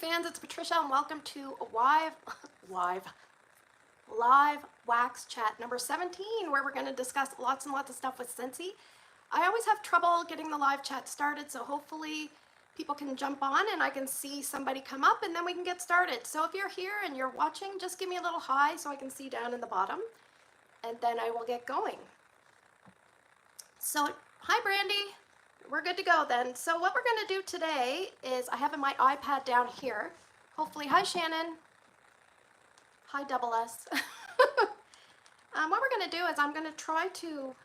fans, it's Patricia and welcome to live wax chat number 17, where we're going to discuss lots and lots of stuff with Scentsy. I always have trouble getting the live chat started, so hopefully people can jump on and I can see somebody come up and then we can get started. So if you're here and you're watching, just give me a little hi so I can see down in the bottom, and then I will get going. So, hi Brandy. We're good to go then. So what we're going to do today is, I have my iPad down here. Hopefully, hi Shannon. Hi double S. What we're going to do is I'm going to try to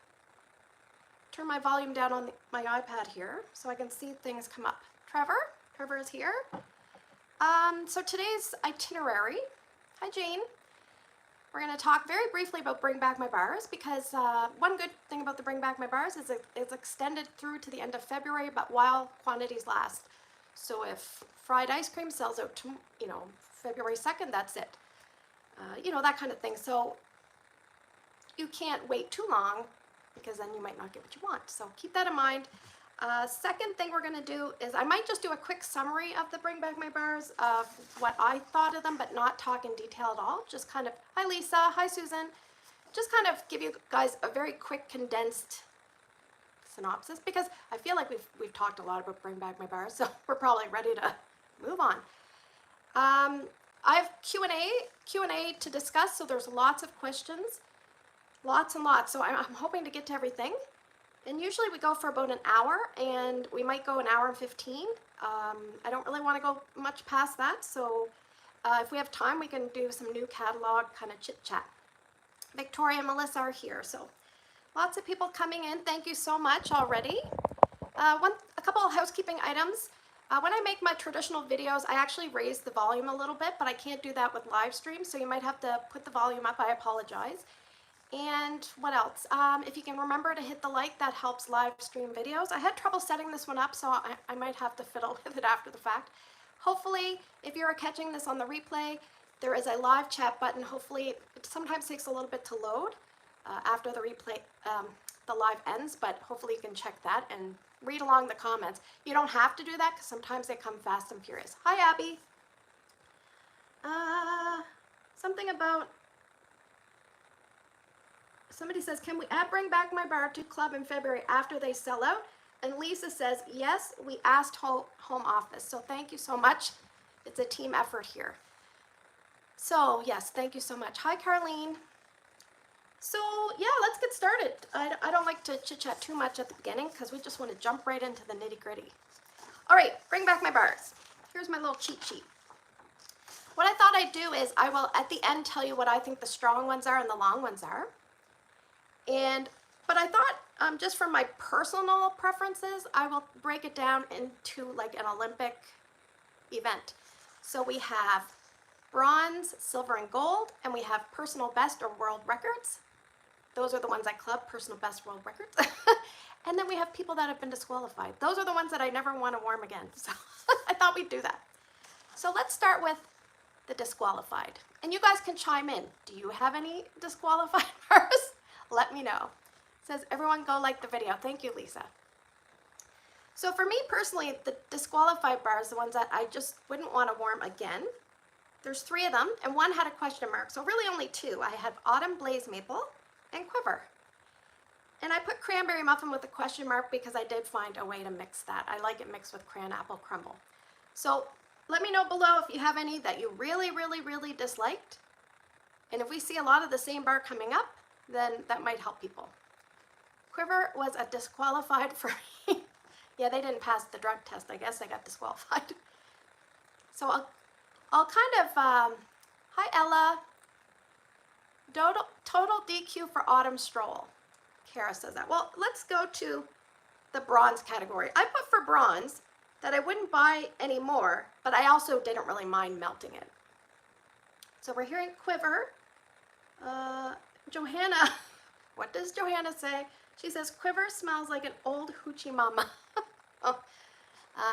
turn my volume down on my iPad here so I can see things come up. Trevor is here. So today's itinerary, hi Jane. We're going to talk very briefly about Bring Back My Bars, because one good thing about the Bring Back My Bars is it's extended through to the end of February, but while quantities last. So if fried ice cream sells out to, February 2nd, that's it. That kind of thing. So you can't wait too long, because then you might not get what you want. So keep that in mind. Second thing we're going to do is I might just do a quick summary of the Bring Back My Bars, of what I thought of them, but not talk in detail at all. Just kind of, hi Lisa, hi Susan. Just kind of give you guys a very quick condensed synopsis, because I feel like we've talked a lot about Bring Back My Bars, so we're probably ready to move on. I have Q&A to discuss, so there's lots of questions, lots and lots. So I'm hoping to get to everything. And usually we go for about an hour, and we might go an hour and 15. I don't really want to go much past that, so if we have time, we can do some new catalog kind of chit-chat. Victoria and Melissa are here, so lots of people coming in. Thank you so much already. A couple of housekeeping items. When I make my traditional videos, I actually raise the volume a little bit, but I can't do that with live stream, so you might have to put the volume up. I apologize. And what else? If you can remember to hit the like, that helps live stream videos. I had trouble setting this one up, so I might have to fiddle with it after the fact. Hopefully, if you're catching this on the replay, there is a live chat button. Hopefully, it sometimes takes a little bit to load after the replay, the live ends, but hopefully you can check that and read along the comments. You don't have to do that, because sometimes they come fast and furious. Hi, Abby. Something about... Somebody says, can we Bring Back My Bar to Club in February after they sell out? And Lisa says, yes, we asked home office. So thank you so much. It's a team effort here. So yes, thank you so much. Hi, Carlene. So yeah, let's get started. I don't like to chit-chat too much at the beginning, because we just want to jump right into the nitty-gritty. All right, Bring Back My Bars. Here's my little cheat sheet. What I thought I'd do is I will, at the end, tell you what I think the strong ones are and the long ones are. But I thought, just for my personal preferences, I will break it down into like an Olympic event. So we have bronze, silver, and gold, and we have personal best or world records. Those are the ones I club, personal best, world records. And then we have people that have been disqualified. Those are the ones that I never want to warm again. So I thought we'd do that. So let's start with the disqualified. And you guys can chime in. Do you have any disqualified bars? Let me know. It says, everyone go like the video. Thank you, Lisa. So for me personally, the disqualified bars, the ones that I just wouldn't want to warm again, there's 3 of them, and one had a question mark. So really only 2. I had Autumn Blaze Maple and Quiver. And I put Cranberry Muffin with a question mark because I did find a way to mix that. I like it mixed with Cran Apple Crumble. So let me know below if you have any that you really, really, really disliked. And if we see a lot of the same bar coming up, then that might help people. Quiver was a disqualified for me. Yeah, they didn't pass the drug test. I guess I got disqualified. So I'll kind of, hi Ella. Total DQ for Autumn Stroll. Kara says that. Well, let's go to the bronze category. I put for bronze that I wouldn't buy anymore, but I also didn't really mind melting it. So we're hearing Quiver. Johanna, what does Johanna say? She says, Quiver smells like an old hoochie mama. Oh.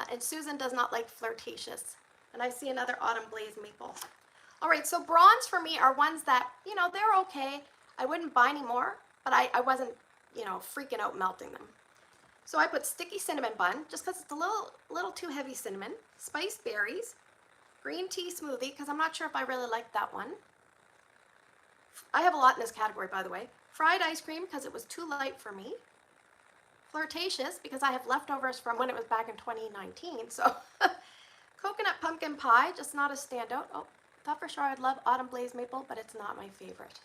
And Susan does not like flirtatious. And I see another Autumn Blaze Maple. All right, so bronze for me are ones that, they're okay. I wouldn't buy anymore, but I wasn't, freaking out melting them. So I put sticky cinnamon bun, just because it's a little too heavy cinnamon, spiced berries, Green tea smoothie, because I'm not sure if I really like that one. I have a lot in this category, by the way. Fried ice cream, because it was too light for me. Flirtatious, because I have leftovers from when it was back in 2019, so. Coconut pumpkin pie, just not a standout. Oh, thought for sure I'd love autumn blaze maple, but it's not my favorite.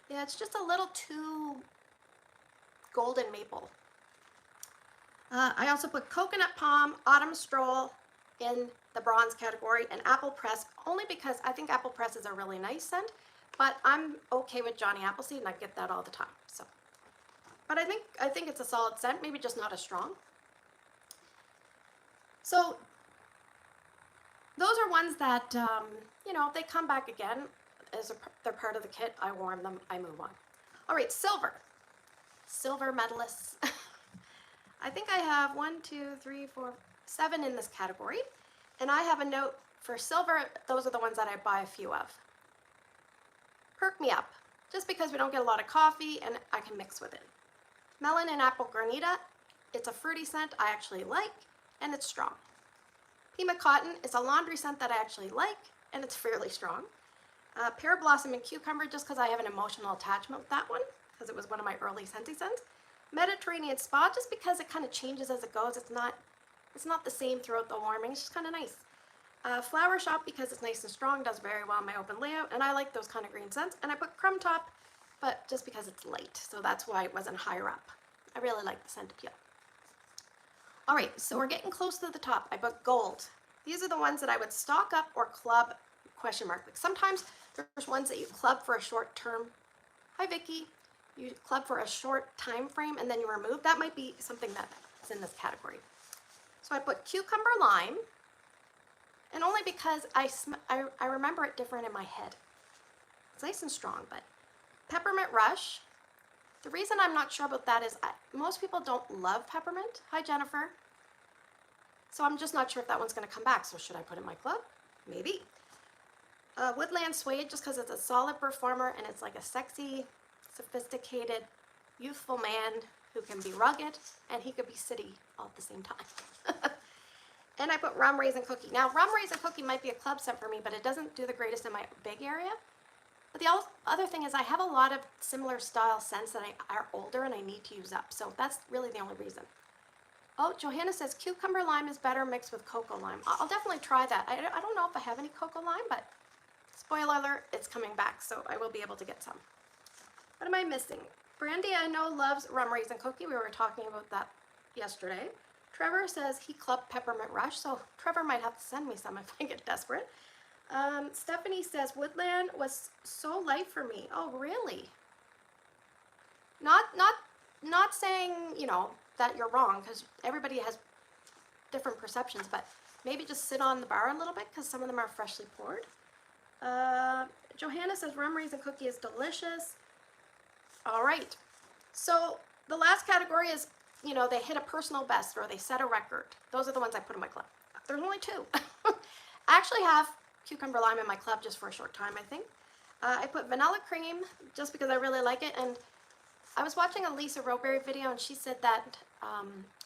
Yeah, it's just a little too golden maple. I also put coconut palm, autumn stroll in the bronze category, and apple press, only because I think apple press is a really nice scent, but I'm okay with Johnny Appleseed, and I get that all the time. So, but I think it's a solid scent, maybe just not as strong. So those are ones that, you know, they come back again. They're part of the kit. I warm them, I move on. All right, silver. Silver medalists. I think I have 7 in this category. And I have a note for silver. Those are the ones that I buy a few of. Perk Me Up, just because we don't get a lot of coffee and I can mix with it. Melon and apple granita. It's a fruity scent I actually like, and it's strong. Pima Cotton is a laundry scent that I actually like, and it's fairly strong. Pear Blossom and Cucumber, just because I have an emotional attachment with that one, because it was one of my early Scentsy scents. Mediterranean Spa, just because it kind of changes as it goes. It's not the same throughout the warming. It's just kind of nice. Flower Shop, because it's nice and strong, does very well in my open layout, and I like those kind of green scents. And I put Crumb Top, but just because it's light, so that's why it wasn't higher up. I really like the scent appeal. All right, so we're getting close to the top. I put Gold. These are the ones that I would stock up or club, question mark. Like sometimes there's ones that you club for a short term. Hi, Vicky. You club for a short time frame and then you remove. That might be something that's in this category. So I put Cucumber Lime, and only because I remember it different in my head. It's nice and strong, but Peppermint Rush. The reason I'm not sure about that is most people don't love peppermint. Hi, Jennifer. So I'm just not sure if that one's going to come back. So should I put it in my club? Maybe. Woodland Suede, just because it's a solid performer and it's like a sexy, sophisticated, youthful man who can be rugged and he could be city all at the same time. And I put Rum Raisin Cookie. Now, Rum Raisin Cookie might be a club scent for me, but it doesn't do the greatest in my big area. But the other thing is I have a lot of similar style scents that are older and I need to use up. So that's really the only reason. Oh, Johanna says Cucumber Lime is better mixed with Cocoa Lime. I'll definitely try that. I don't know if I have any Cocoa Lime, but spoiler alert, it's coming back, so I will be able to get some. What am I missing? Brandy, I know, loves Rum Raisin Cookie. We were talking about that yesterday. Trevor says he clubbed Peppermint Rush, so Trevor might have to send me some if I get desperate. Stephanie says Woodland was so light for me. Oh, really? Not saying, you know, that you're wrong, because everybody has different perceptions, but maybe just sit on the bar a little bit because some of them are freshly poured. Johanna says Rum Raisin Cookie is delicious. All right, so the last category is, you know, they hit a personal best or they set a record. Those are the ones I put in my club. There's only 2. I actually have Cucumber Lime in my club just for a short time, I think. I put Vanilla Cream just because I really like it, and I was watching a Lisa Roberry video and she said that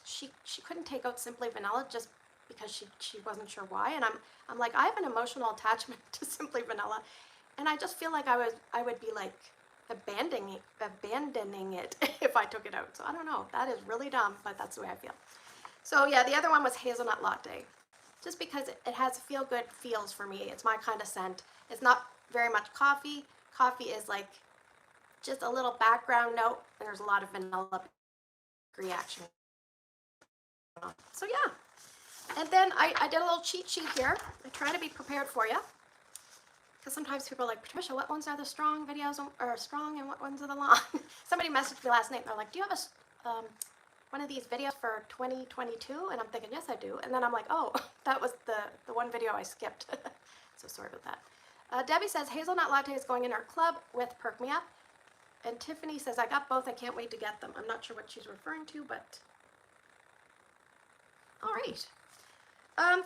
she couldn't take out Simply Vanilla just because she wasn't sure why, and I'm like, I have an emotional attachment to Simply Vanilla, and I just feel like I would be like abandoning it if I took it out. So I don't know, that is really dumb, but that's the way I feel. So yeah, the other one was Hazelnut Latte, just because it has feel-good feels for me. It's my kind of scent. It's not very much coffee. Coffee is like just a little background note, and there's a lot of vanilla reaction. So yeah, and then I did a little cheat sheet here. I try to be prepared for you, because sometimes people are like, Patricia, what ones are the strong videos or strong and what ones are the long? Somebody messaged me last night and they're like, do you have a one of these videos for 2022? And I'm thinking, yes, I do. And then I'm like, oh, that was the one video I skipped. So sorry about that. Debbie says Hazelnut Latte is going in our club with Perk Me Up. And Tiffany says, I got both. I can't wait to get them. I'm not sure what she's referring to, but all right.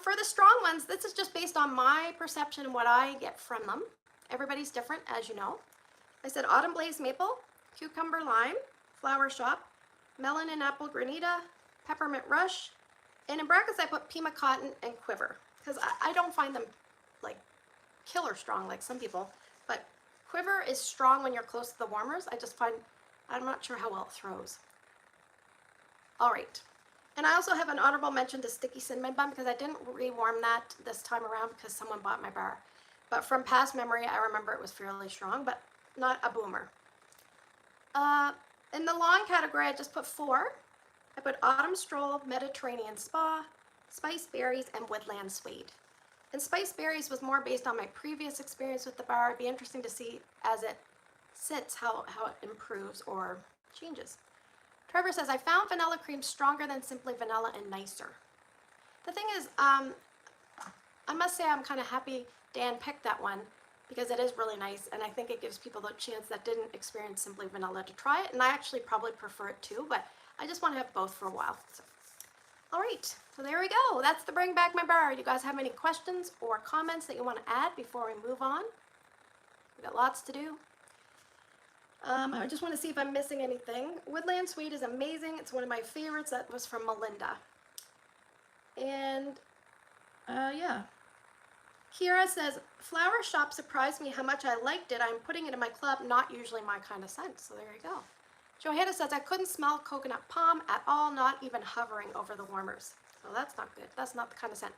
For the strong ones, this is just based on my perception and what I get from them. Everybody's different, as you know. I said Autumn Blaze Maple, Cucumber Lime, Flower Shop, Melon and Apple Granita, Peppermint Rush, and in brackets I put Pima Cotton and Quiver, because I don't find them like killer strong like some people, but quiver is strong when you're close to the warmers. I just find, I'm not sure how well it throws. All right. And I also have an honorable mention to Sticky Cinnamon Bun because I didn't rewarm that this time around because someone bought my bar. But from past memory, I remember it was fairly strong, but not a boomer. In the long category, I just put 4. I put Autumn Stroll, Mediterranean Spa, Spice Berries, and Woodland Suede. And Spice Berries was more based on my previous experience with the bar. It'd be interesting to see as it sits how it improves or changes. Trevor says, I found vanilla cream stronger than Simply Vanilla and nicer. The thing is, I must say I'm kind of happy Dan picked that one because it is really nice, and I think it gives people the chance that didn't experience Simply Vanilla to try it, and I actually probably prefer it too, but I just want to have both for a while. So. All right, so there we go. That's the Bring Back My Bar. Do you guys have any questions or comments that you want to add before we move on? We've got lots to do. I just want to see if I'm missing anything. Woodland Suede is amazing. It's one of my favorites. That was from Melinda. And, yeah. Kira says, Flower Shop surprised me how much I liked it. I'm putting it in my club, not usually my kind of scent. So there you go. Johanna says, I couldn't smell coconut palm at all, not even hovering over the warmers. So that's not good. That's not the kind of scent.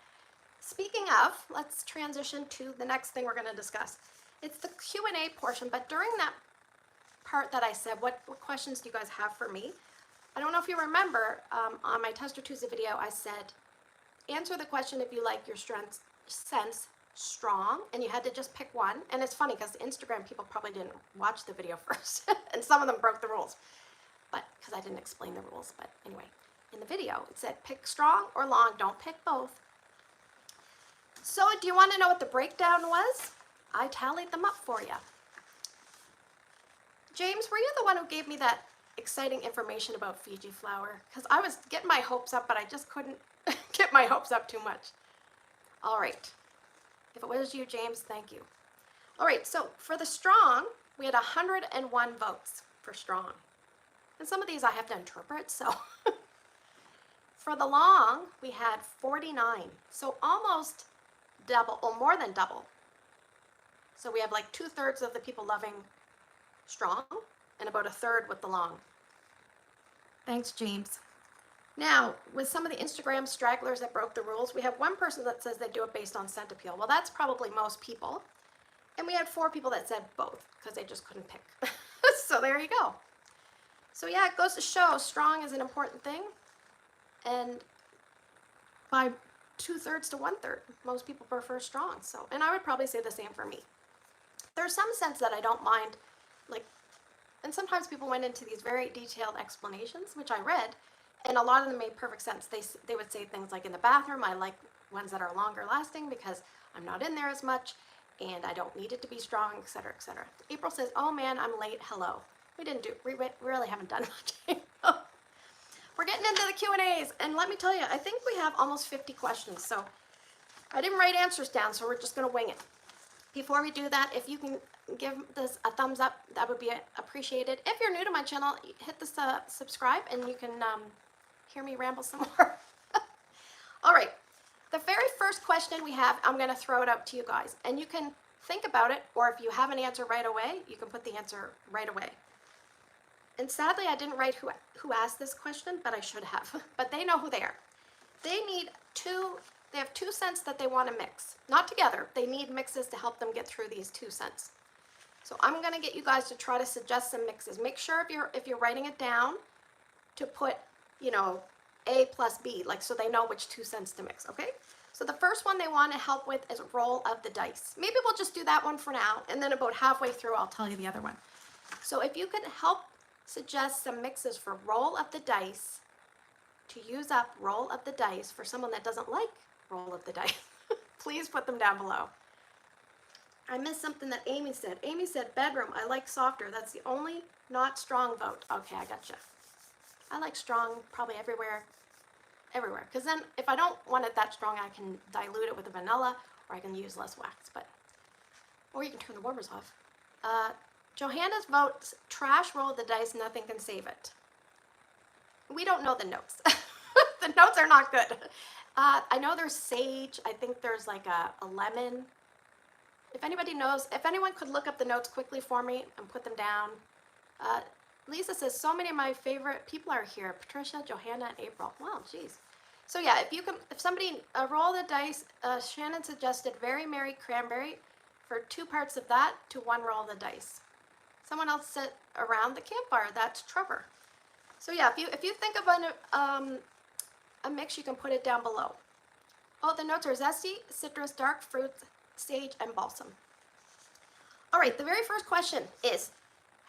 Speaking of, let's transition to the next thing we're going to discuss. It's the Q&A portion, but during that part that I said, what questions do you guys have for me? I don't know if you remember, on my Tester Tuesday video, I said, answer the question if you like your scents strong, and you had to just pick one. And it's funny because Instagram people probably didn't watch the video first, and some of them broke the rules, but because I didn't explain the rules. But anyway, in the video, it said pick strong or long, don't pick both. So do you want to know what the breakdown was? I tallied them up for you. James, were you the one who gave me that exciting information about Fiji flower? Because I was getting my hopes up, but I just couldn't get my hopes up too much. All right. If it was you, James, thank you. All right, so for the strong, we had 101 votes for strong. And some of these I have to interpret, so. For the long, we had 49. So almost double, or more than double. So we have like 2/3 of the people loving strong, and about 1/3 with the long. Thanks, James. Now, with some of the Instagram stragglers that broke the rules, we have one person that says they do it based on scent appeal. Well, that's probably most people. And we had 4 people that said both, because they just couldn't pick. So there you go. So yeah, it goes to show strong is an important thing. And by 2/3 to 1/3, most people prefer strong. So, and I would probably say the same for me. There are some scents that I don't mind, like, and sometimes people went into these very detailed explanations, which I read, and a lot of them made perfect sense. They would say things like, in the bathroom, I like ones that are longer lasting because I'm not in there as much, and I don't need it to be strong, etc., etc. April says, oh man, I'm late, hello. We really haven't done much. We're getting into the Q&As, and let me tell you, I think we have almost 50 questions, so I didn't write answers down, so we're just going to wing it. Before we do that, if you can give this a thumbs up, that would be appreciated. If you're new to my channel, hit the subscribe, and you can hear me ramble some more. All right, the very first question we have, I'm going to throw it out to you guys, and you can think about it, or if you have an answer right away, you can put the answer right away. And sadly, I didn't write who asked this question, but I should have. But they know who they are. They have 2 scents that they want to mix. Not together. They need mixes to help them get through these 2 scents. So I'm going to get you guys to try to suggest some mixes. Make sure if you're writing it down to put, you know, A plus B, like so they know which 2 scents to mix, okay? So the first one they want to help with is roll of the dice. Maybe we'll just do that one for now, and then about halfway through I'll tell you the other one. So if you could help suggest some mixes for roll of the dice, to use up roll of the dice for someone that doesn't like roll of the dice, please put them down below. I missed something that Amy said. Amy said bedroom, I like softer. That's the only not strong vote. Okay, I gotcha. I like strong probably everywhere. Because then if I don't want it that strong, I can dilute it with the vanilla, or I can use less wax. Or you can turn the warmers off. Johanna's votes, trash roll the dice, nothing can save it. We don't know the notes. The notes are not good. I know there's sage. I think there's like a lemon. If anybody knows, if anyone could look up the notes quickly for me and put them down. Lisa says, so many of my favorite people are here. Patricia, Johanna, and April. Wow, geez. So yeah, if somebody roll the dice, Shannon suggested Very Merry Cranberry for 2 parts of that to 1 roll of the dice. Someone else said Around the Campfire. That's Trevor. So yeah, if you think of a mix, you can put it down below. Oh, the notes are zesty, citrus, dark fruits, sage, and balsam. All right, the very first question is,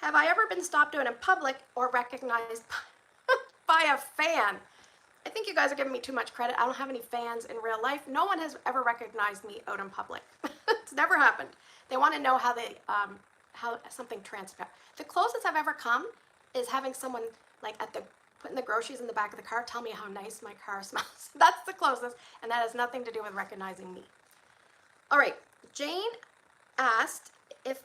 have I ever been stopped out in public or recognized by a fan? I think you guys are giving me too much credit. I don't have any fans in real life. No one has ever recognized me out in public. It's never happened. They want to know how something transpired. The closest I've ever come is having someone like putting the groceries in the back of the car tell me how nice my car smells. That's the closest, and that has nothing to do with recognizing me. All right, Jane asked if,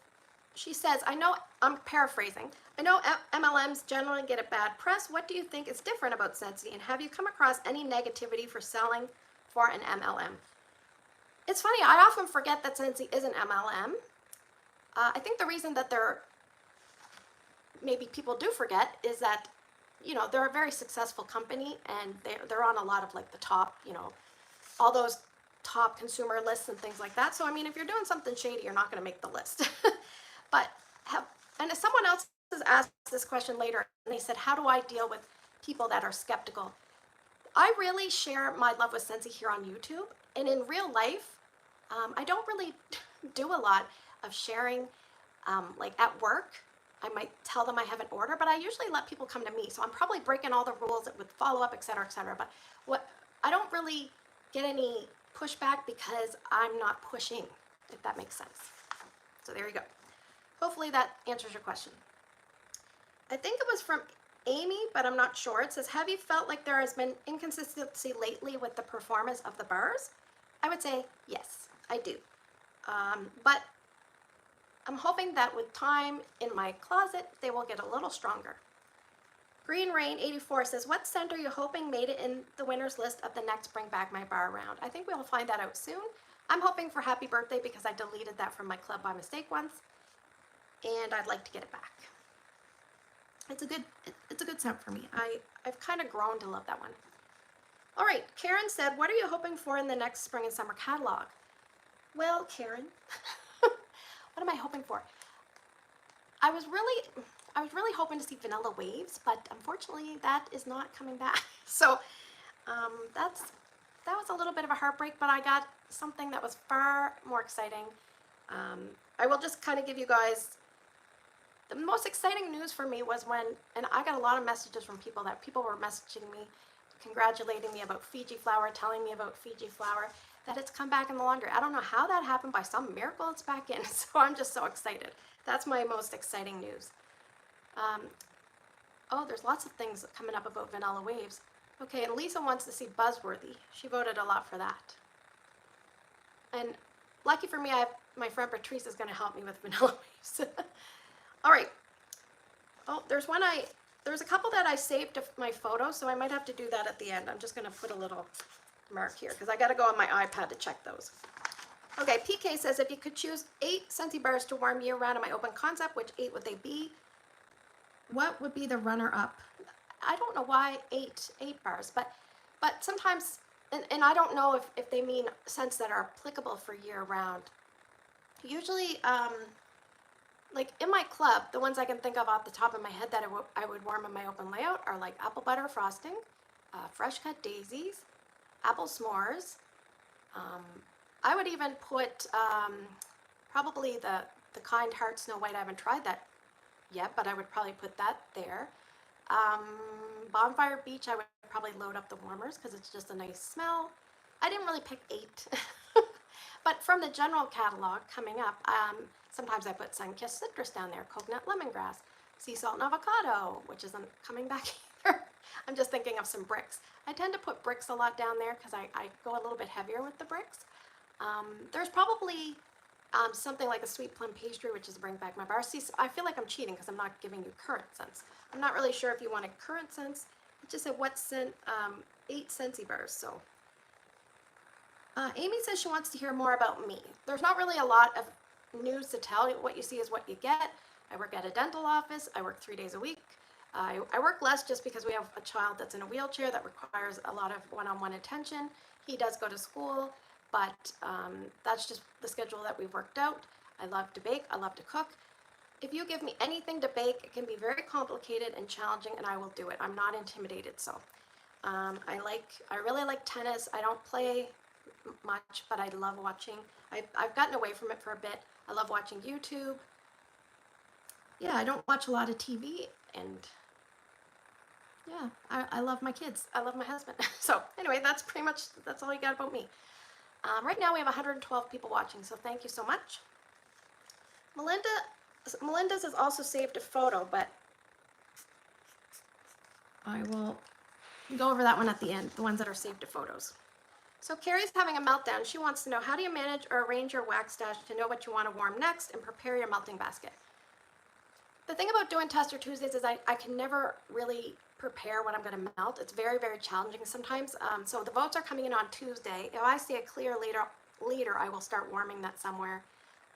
she says, I know, I'm paraphrasing, I know MLMs generally get a bad press. What do you think is different about Scentsy, and have you come across any negativity for selling for an MLM? It's funny, I often forget that Scentsy is an MLM. I think the reason that maybe people do forget is that, you know, they're a very successful company, and they're on a lot of like the top, you know, all those top consumer lists and things like that. So I mean, if you're doing something shady, you're not going to make the list. And if someone else has asked this question later, and they said, how do I deal with people that are skeptical? I really share my love with Scentsy here on YouTube, and in real life, I don't really do a lot of sharing. Like at work, I might tell them I have an order, but I usually let people come to me. So I'm probably breaking all the rules with follow-up, et cetera, et cetera. But I don't really get any pushback because I'm not pushing, if that makes sense. So there you go. Hopefully that answers your question. I think it was from Amy, but I'm not sure. It says, have you felt like there has been inconsistency lately with the performance of the bars? I would say yes, I do. But I'm hoping that with time in my closet, they will get a little stronger. Green Rain 84 says, what scent are you hoping made it in the winner's list of the next Bring Back My Bar round? I think we'll find that out soon. I'm hoping for Happy Birthday because I deleted that from my club by mistake once, and I'd like to get it back. It's a good scent for me. I've kind of grown to love that one. All right, Karen said, what are you hoping for in the next spring and summer catalog? Well, Karen, what am I hoping for? I was really hoping to see Vanilla Waves, but unfortunately that is not coming back. So that was a little bit of a heartbreak, but I got something that was far more exciting. I will just kind of give you guys, the most exciting news for me was and I got a lot of messages from people were messaging me, congratulating me about Fiji Flower, telling me about Fiji Flower, that it's come back in the laundry. I don't know how that happened. By some miracle, it's back in. So I'm just so excited. That's my most exciting news. Oh, there's lots of things coming up about Vanilla Waves. Okay, and Lisa wants to see Buzzworthy. She voted a lot for that. And lucky for me, my friend Patrice is going to help me with Vanilla Waves. All right. Oh, there's a couple that I saved to my photos, so I might have to do that at the end. I'm just going to put a little mark here because I got to go on my iPad to check those. Okay, PK says, if you could choose 8 Scentsy bars to warm year round in my open concept, which 8 would they be? What would be the runner-up? I don't know why 8 bars, but sometimes, and I don't know if they mean scents that are applicable for year round. Usually, like in my club, the ones I can think of off the top of my head that I would warm in my open layout are like apple butter frosting, fresh cut daisies, apple s'mores. I would even put probably the Kind Heart Snow White. I haven't tried that yet, but I would probably put that there. Bonfire Beach, I would probably load up the warmers because it's just a nice smell. I didn't really pick 8. But from the general catalog coming up, sometimes I put Sun-Kissed Citrus down there, Coconut Lemongrass, Sea Salt and Avocado, which isn't coming back either. I'm just thinking of some bricks. I tend to put bricks a lot down there because I go a little bit heavier with the bricks. There's probably something like a Sweet Plum Pastry, which is Bring Back My Bar. See, I feel like I'm cheating because I'm not giving you current scents. I'm not really sure if you wanted current scents. It just said what scent, 8 Scentsy bars, so. Amy says she wants to hear more about me. There's not really a lot of news to tell you. What you see is what you get. I work at a dental office. I work 3 days a week. I work less just because we have a child that's in a wheelchair that requires a lot of one-on-one attention. He does go to school, but that's just the schedule that we've worked out. I love to bake. I love to cook. If you give me anything to bake, it can be very complicated and challenging, and I will do it. I'm not intimidated. So I really like tennis. I don't play much, but I love watching. I've gotten away from it for a bit. I love watching YouTube. Yeah, I don't watch a lot of TV, and yeah, I love my kids. I love my husband. So anyway, that's all you got about me. Right now we have 112 people watching, so thank you so much. Melinda's has also saved a photo, but I will go over that one at the end, the ones that are saved to photos. So Carrie's having a meltdown. She wants to know, how do you manage or arrange your wax stash to know what you want to warm next and prepare your melting basket? The thing about doing Tester Tuesdays is I can never really prepare what I'm going to melt. It's very, very challenging sometimes. So the votes are coming in on Tuesday. If I see a clear leader, I will start warming that somewhere.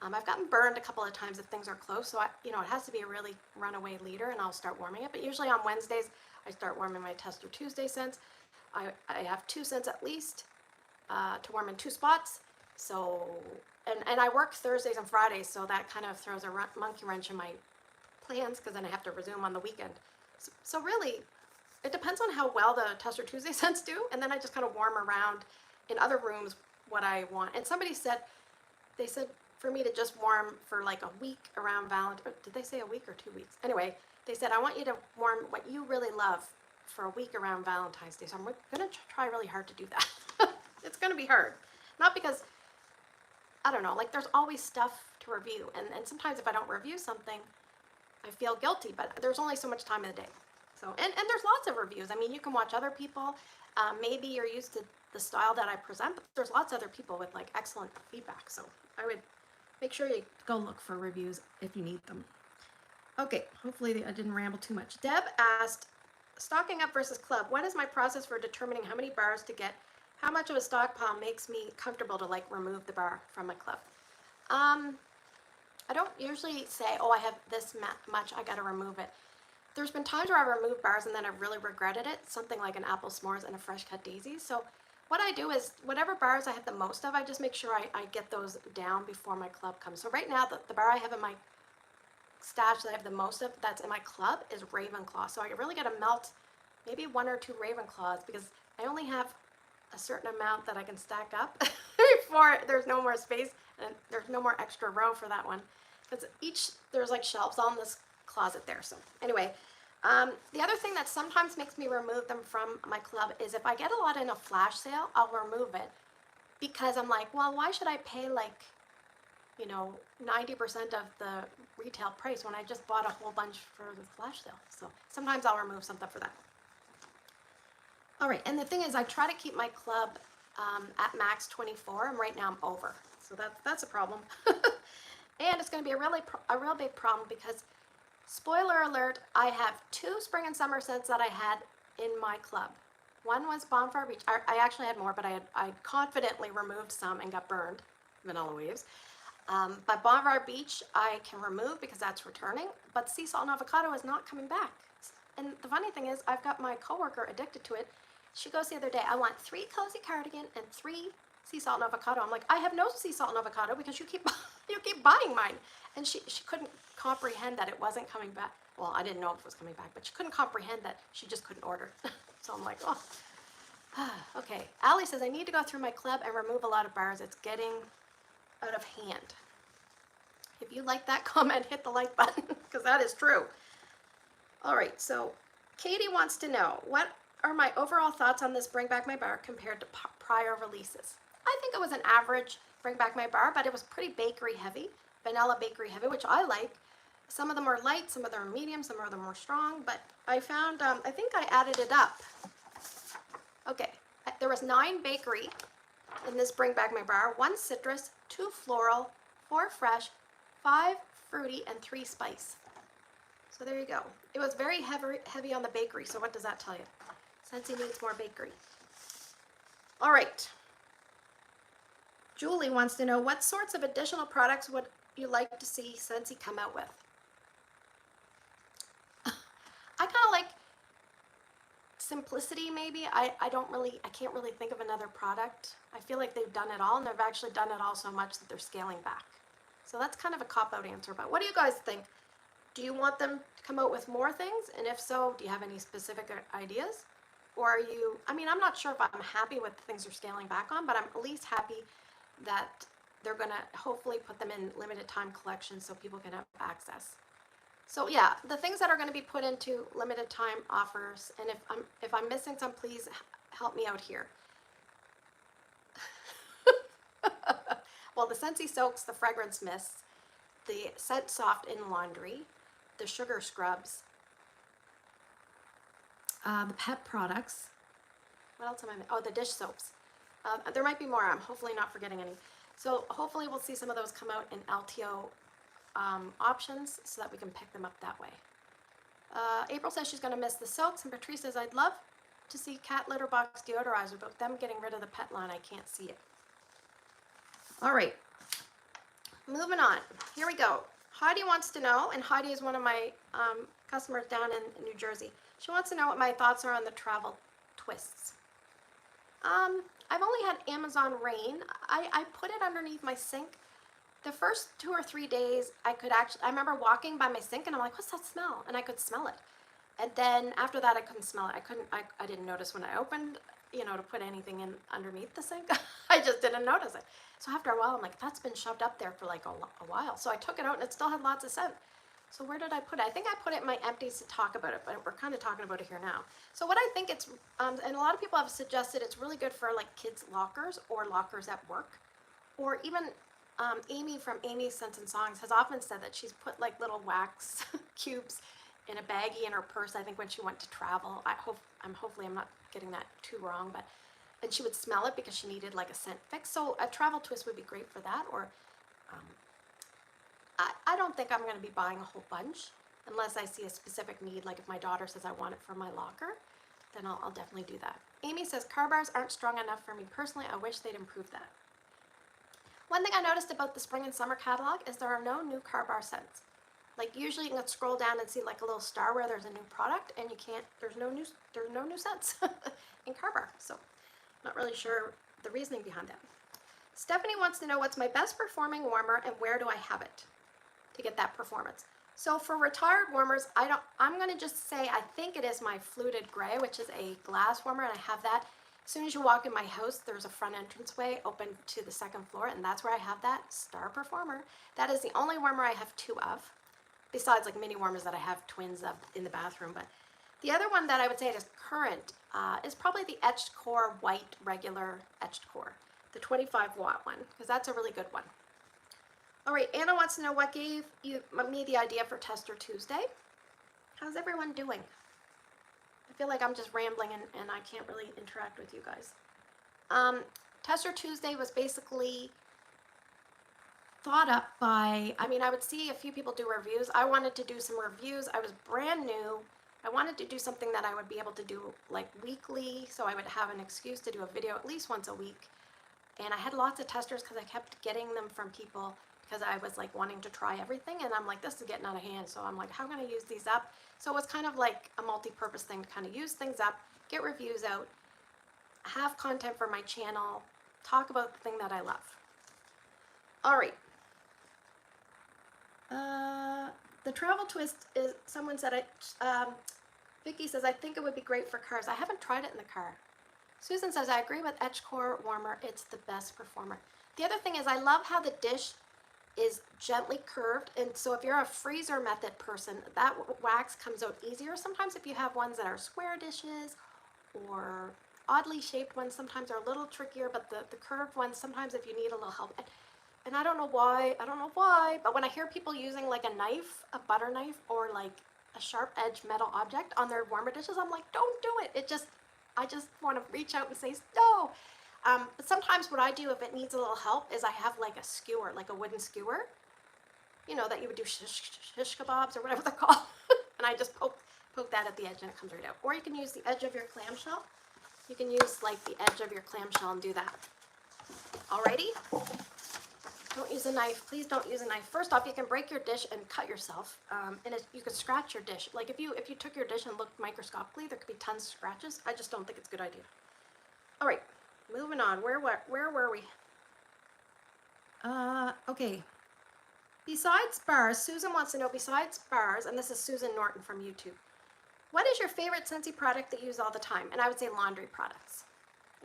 I've gotten burned a couple of times if things are close, so it has to be a really runaway leader, and I'll start warming it. But usually on Wednesdays, I start warming my Tester Tuesday scents. I have 2 scents at least to warm in 2 spots. So, and I work Thursdays and Fridays, so that kind of throws a monkey wrench in my plans, because then I have to resume on the weekend. So really, it depends on how well the Tester Tuesday scents do, and then I just kind of warm around in other rooms what I want. And they said for me to just warm for like a week around Valentine's. Did they say a week or 2 weeks? Anyway, they said I want you to warm what you really love for a week around Valentine's Day. So I'm going to try really hard to do that. It's going to be hard. Not because, I don't know, like there's always stuff to review. And sometimes if I don't review something, I feel guilty, but there's only so much time in the day. So, and there's lots of reviews. I mean, you can watch other people. Maybe you're used to the style that I present, but there's lots of other people with like excellent feedback. So I would make sure you go look for reviews if you need them. Okay, hopefully I didn't ramble too much. Deb asked, stocking up versus club, what is my process for determining how many bars to get? How much of a stockpile makes me comfortable to like remove the bar from my club? I don't usually say, oh, I have this much, I gotta remove it. There's been times where I've removed bars and then I've really regretted it, something like an apple s'mores and a fresh cut daisy. So what I do is, whatever bars I have the most of, I just make sure I get those down before my club comes. So right now, the bar I have in my stash that I have the most of, that's in my club, is Ravenclaw. So I really gotta melt maybe 1 or 2 Ravenclaws, because I only have a certain amount that I can stack up before there's no more space and there's no more extra row for that one. Because there's like shelves on this closet there. So anyway, the other thing that sometimes makes me remove them from my club is if I get a lot in a flash sale, I'll remove it, because I'm like, well, why should I pay like, 90% of the retail price when I just bought a whole bunch for the flash sale? So sometimes I'll remove something for that. All right, and the thing is, I try to keep my club at max 24, and right now I'm over. So that's a problem. And it's going to be a real big problem, because, spoiler alert, I have 2 spring and summer scents that I had in my club. One was Bonfire Beach. I actually had more, but I confidently removed some and got burned, Vanilla Waves. But Bonfire Beach I can remove because that's returning, but Sea Salt and Avocado is not coming back. And the funny thing is, I've got my coworker addicted to it. She goes the other day, I want 3 Cozy Cardigan and 3 Sea Salt and Avocado. I'm like, I have no Sea Salt and Avocado because you keep buying mine. And she couldn't comprehend that it wasn't coming back. Well, I didn't know if it was coming back, but she couldn't comprehend that she just couldn't order. So I'm like, oh. Okay. Allie says, I need to go through my club and remove a lot of bars. It's getting out of hand. If you like that comment, hit the like button, because that is true. All right, so Katie wants to know, what are my overall thoughts on this Bring Back My Bar compared to prior releases? I think it was an average Bring Back My Bar, but it was pretty bakery heavy, vanilla bakery heavy, which I like. Some of them are light, some of them are medium, some of them are strong, but I found, I think I added it up. Okay, there was 9 bakery in this Bring Back My Bar, 1 citrus, 2 floral, 4 fresh, 5 fruity, and 3 spice. So there you go. It was very heavy on the bakery, so what does that tell you? Scentsy needs more bakery. All right. Julie wants to know, what sorts of additional products would you like to see Scentsy come out with? I kind of like simplicity, maybe. I can't really think of another product. I feel like they've done it all, and they've actually done it all so much that they're scaling back. So that's kind of a cop-out answer, but what do you guys think? Do you want them to come out with more things? And if so, do you have any specific ideas? Or are you, I mean, I'm not sure if I'm happy with the things they're scaling back on, but I'm at least happy that they're gonna hopefully put them in limited time collections so people can have access. So yeah, the things that are gonna be put into limited time offers, and if I'm missing some, please help me out here. Well, the Scentsy Soaks, the Fragrance Mists, the Scent Soft in Laundry, the Sugar Scrubs, the pet products. What else am I missing? Oh, the dish soaps. There might be more. I'm hopefully not forgetting any. So hopefully we'll see some of those come out in LTO options so that we can pick them up that way. April says she's going to miss the soaks, and Patrice says, I'd love to see cat litter box deodorizer, but them getting rid of the pet line, I can't see it. All right, moving on. Here we go. Heidi wants to know, and Heidi is one of my customers down in New Jersey. She wants to know what my thoughts are on the travel twists. I've only had Amazon Rain. I put it underneath my sink. The first 2 or 3 days, I remember walking by my sink and I'm like, what's that smell? And I could smell it. And then after that, I couldn't smell it. I didn't notice when I opened, to put anything in underneath the sink. I just didn't notice it. So after a while, I'm like, that's been shoved up there for like a while. So I took it out and it still had lots of scent. So where did I put it? I think I put it in my empties to talk about it, but we're kind of talking about it here now. So what I think it's, and a lot of people have suggested it's really good for like kids' lockers or lockers at work, or even Amy from Amy's Scents and Songs has often said that she's put like little wax cubes in a baggie in her purse, I think when she went to travel. Hopefully I'm not getting that too wrong, and she would smell it because she needed like a scent fix. So a travel twist would be great for that, or I don't think I'm going to be buying a whole bunch unless I see a specific need, like if my daughter says I want it for my locker, then I'll definitely do that. Amy says, car bars aren't strong enough for me personally. I wish they'd improve that. One thing I noticed about the spring and summer catalog is there are no new car bar scents. Like usually you can scroll down and see like a little star where there's a new product, and you can't, there's no new scents in car bar. So not really sure the reasoning behind that. Stephanie wants to know, what's my best performing warmer and where do I have it to get that performance? So for retired warmers, I'm going to just say I think it is my fluted gray, which is a glass warmer, and I have that. As soon as you walk in my house, there's a front entranceway open to the second floor, and that's where I have that star performer. That is the only warmer I have 2 of, besides like mini warmers that I have twins of in the bathroom. But the other one that I would say is current is probably the etched core white regular etched core, the 25-watt one, because that's a really good one. All right, Anna wants to know what gave me the idea for Tester Tuesday. How's everyone doing? I feel like I'm just rambling and I can't really interact with you guys. Tester Tuesday was basically thought up by, I would see a few people do reviews. I wanted to do some reviews. I was brand new. I wanted to do something that I would be able to do like weekly, so I would have an excuse to do a video at least once a week. And I had lots of testers because I kept getting them from people because I was like wanting to try everything, and I'm like, this is getting out of hand. So I'm like, how can I use these up? So it was kind of like a multi-purpose thing to kind of use things up, get reviews out, have content for my channel, talk about the thing that I love. All right. The travel twist is, someone said, Vicky says, I think it would be great for cars. I haven't tried it in the car. Susan says, I agree with Etch Core Warmer. It's the best performer. The other thing is, I love how the dish is gently curved, and so if you're a freezer method person, that wax comes out easier. Sometimes if you have ones that are square dishes or oddly shaped ones, sometimes are a little trickier, but the curved ones, sometimes if you need a little help. And I don't know why, but when I hear people using like a knife, a butter knife, or like a sharp edge metal object on their warmer dishes, I'm like, don't do it. I just want to reach out and say, no. But sometimes what I do if it needs a little help is I have like a skewer, like a wooden skewer, that you would do shish kebabs or whatever they're called. And I just poke that at the edge and it comes right out. Or you can use the edge of your clamshell. You can use like the edge of your clamshell and do that. Alrighty? Don't use a knife. Please don't use a knife. First off, you can break your dish and cut yourself, and you could scratch your dish. Like if you took your dish and looked microscopically, there could be tons of scratches. I just don't think it's a good idea. All right, moving on. Where were we? Okay. Besides bars, Susan wants to know, besides bars, and this is Susan Norton from YouTube, what is your favorite Scentsy product that you use all the time? And I would say laundry products.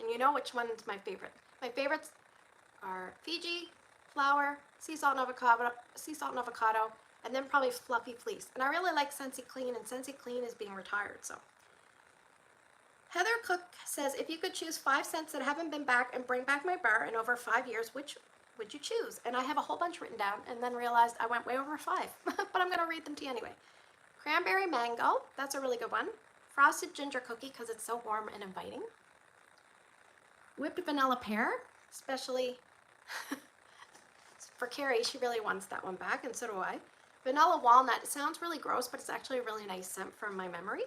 And you know which one's my favorite. My favorites are Fiji, flour, sea salt and avocado, and then probably fluffy fleece. And I really like Scentsy Clean, and Scentsy Clean is being retired, so. Heather Cook says, if you could choose 5 scents that haven't been back and bring back my bar in over 5 years, which would you choose? And I have a whole bunch written down and then realized I went way over 5, but I'm gonna read them to you anyway. Cranberry mango, that's a really good one. Frosted ginger cookie, because it's so warm and inviting. Whipped vanilla pear, especially for Carrie, she really wants that one back, and so do I. Vanilla walnut, it sounds really gross, but it's actually a really nice scent from my memory.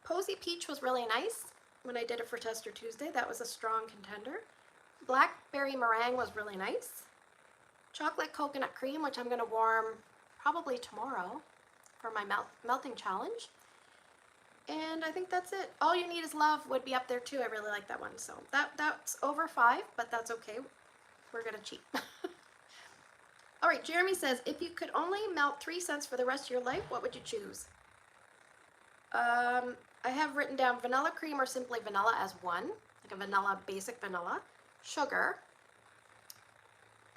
Posy peach was really nice when I did it for Tester Tuesday. That was a strong contender. Blackberry meringue was really nice. Chocolate coconut cream, which I'm gonna warm probably tomorrow for my melting challenge. And I think that's it. All You Need Is Love would be up there too. I really like that one. So that's over 5, but that's okay. We're gonna cheat. All right, Jeremy says, if you could only melt 3 scents for the rest of your life, what would you choose? I have written down vanilla cream or simply vanilla as one, like a vanilla, basic vanilla, sugar,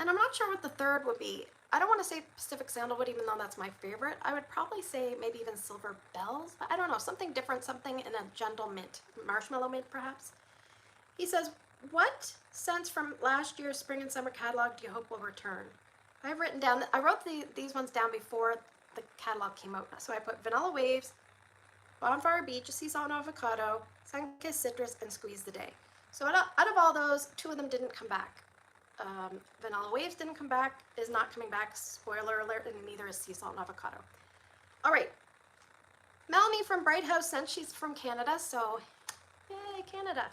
and I'm not sure what the third would be. I don't want to say Pacific Sandalwood, even though that's my favorite. I would probably say maybe even Silver Bells. I don't know, something different, something in a gentle mint, marshmallow mint perhaps. He says, what scents from last year's spring and summer catalog do you hope will return? I've written down, I wrote these ones down before the catalog came out. So I put Vanilla Waves, Bonfire Beach, Sea Salt and Avocado, Sunkissed Citrus, and Squeeze the Day. So out of all those, 2 of them didn't come back. Vanilla Waves didn't come back, is not coming back, spoiler alert, and neither is Sea Salt and Avocado. All right, Melanie from Bright House Scents, she's from Canada, so yay, Canada.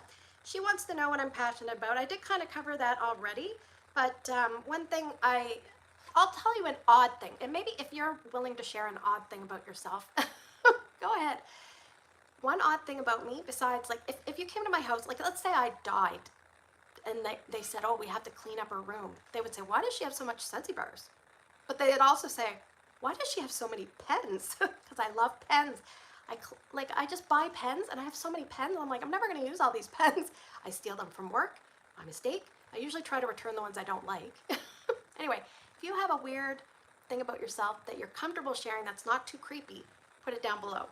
She wants to know what I'm passionate about. I did kind of cover that already, but one thing I'll tell you an odd thing, and maybe if you're willing to share an odd thing about yourself, go ahead. One odd thing about me, besides, like, if you came to my house, like, let's say I died, and they said, oh, we have to clean up her room. They would say, why does she have so much Scentsy bars? But they'd also say, why does she have so many pens? Because I love pens. I just buy pens, and I have so many pens. I'm like, I'm never going to use all these pens. I steal them from work, by mistake. I usually try to return the ones I don't like. Anyway, if you have a weird thing about yourself that you're comfortable sharing that's not too creepy, put it down below.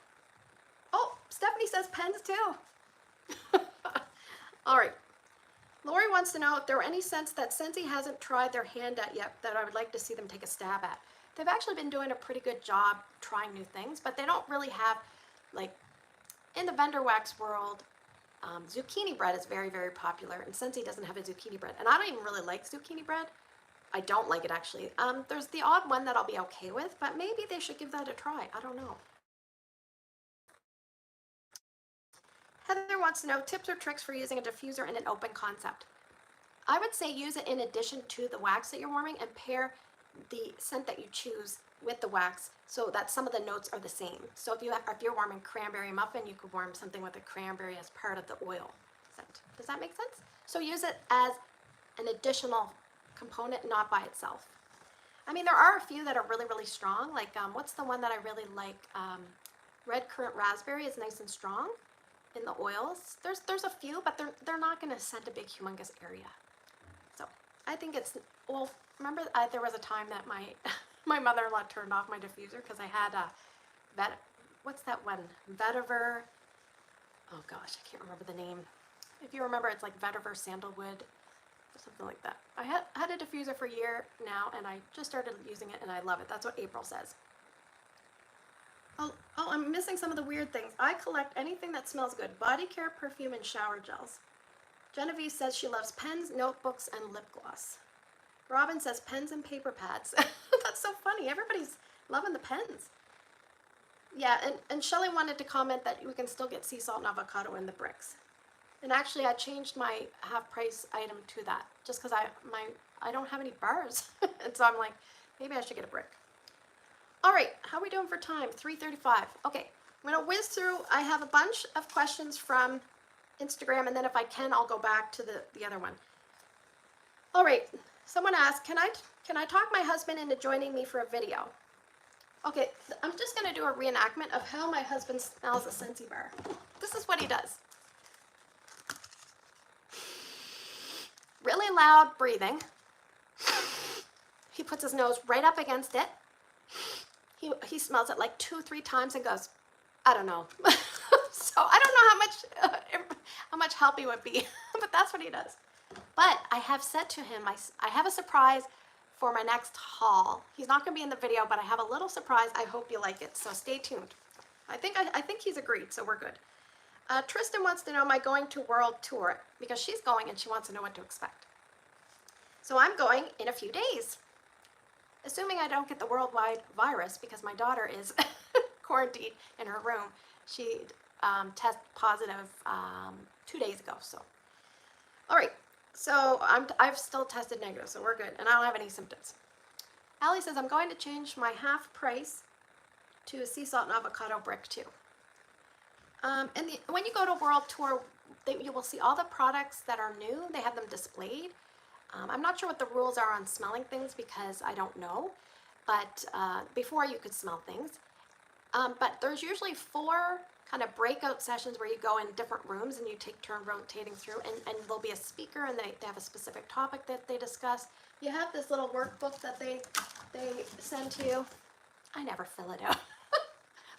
Oh, Stephanie says pens too. All right. Lori wants to know if there were any scents that Scentsy hasn't tried their hand at yet that I would like to see them take a stab at. They've actually been doing a pretty good job trying new things, but they don't really have, like, in the vendor wax world, zucchini bread is very, very popular, and Scentsy doesn't have a zucchini bread. And I don't even really like zucchini bread. I don't like it, actually. There's the odd one that I'll be okay with, but maybe they should give that a try. I don't know. Heather wants to know tips or tricks for using a diffuser in an open concept. I would say use it in addition to the wax that you're warming, and pair the scent that you choose with the wax so that some of the notes are the same. So if you're warming cranberry muffin, you could warm something with a cranberry as part of the oil scent. Does that make sense? So use it as an additional component, not by itself. I mean, there are a few that are really, really strong. Like, what's the one that I really like? Red currant raspberry is nice and strong in the oils. There's a few, but they're not going to scent a big, humongous area. So I think it's, well, remember there was a time that my mother-in-law turned off my diffuser because I had what's that one? Vetiver. Oh gosh, I can't remember the name. If you remember, it's like Vetiver Sandalwood or something like that. I had a diffuser for a year now, and I just started using it, and I love it. That's what April says. Oh, I'm missing some of the weird things. I collect anything that smells good. Body care, perfume, and shower gels. Genevieve says she loves pens, notebooks, and lip gloss. Robin says pens and paper pads. That's so funny. Everybody's loving the pens. Yeah, and Shelley wanted to comment that we can still get sea salt and avocado in the bricks. And actually, I changed my half price item to that just because I don't have any bars. And so I'm like, maybe I should get a brick. All right, how are we doing for time? 3:35. Okay, I'm gonna whiz through. I have a bunch of questions from Instagram, and then if I can, I'll go back to the other one. All right, someone asked, can I talk my husband into joining me for a video? Okay, I'm just gonna do a reenactment of how my husband smells a Scentsy bar. This is what he does. Really loud breathing. He puts his nose right up against it. He smells it like 2-3 times and goes, I don't know. So I don't know how much help he would be, but that's what he does. But I have said to him, I have a surprise for my next haul. He's not going to be in the video, but I have a little surprise. I hope you like it, so stay tuned. I think he's agreed, so we're good. Tristan wants to know, am I going to world tour? Because she's going and she wants to know what to expect. So I'm going in a few days. Assuming I don't get the worldwide virus, because my daughter is quarantined in her room. She tested positive 2 days ago. So, all right. So I've still tested negative, so we're good, and I don't have any symptoms. Allie says I'm going to change my half price to a sea salt and avocado brick too. When you go to world tour, you will see all the products that are new. They have them displayed. I'm not sure what the rules are on smelling things because I don't know, but before you could smell things. But there's usually 4 kind of breakout sessions where you go in different rooms and you take turn rotating through, and there'll be a speaker and they have a specific topic that they discuss. You have this little workbook that they send to you. I never fill it out.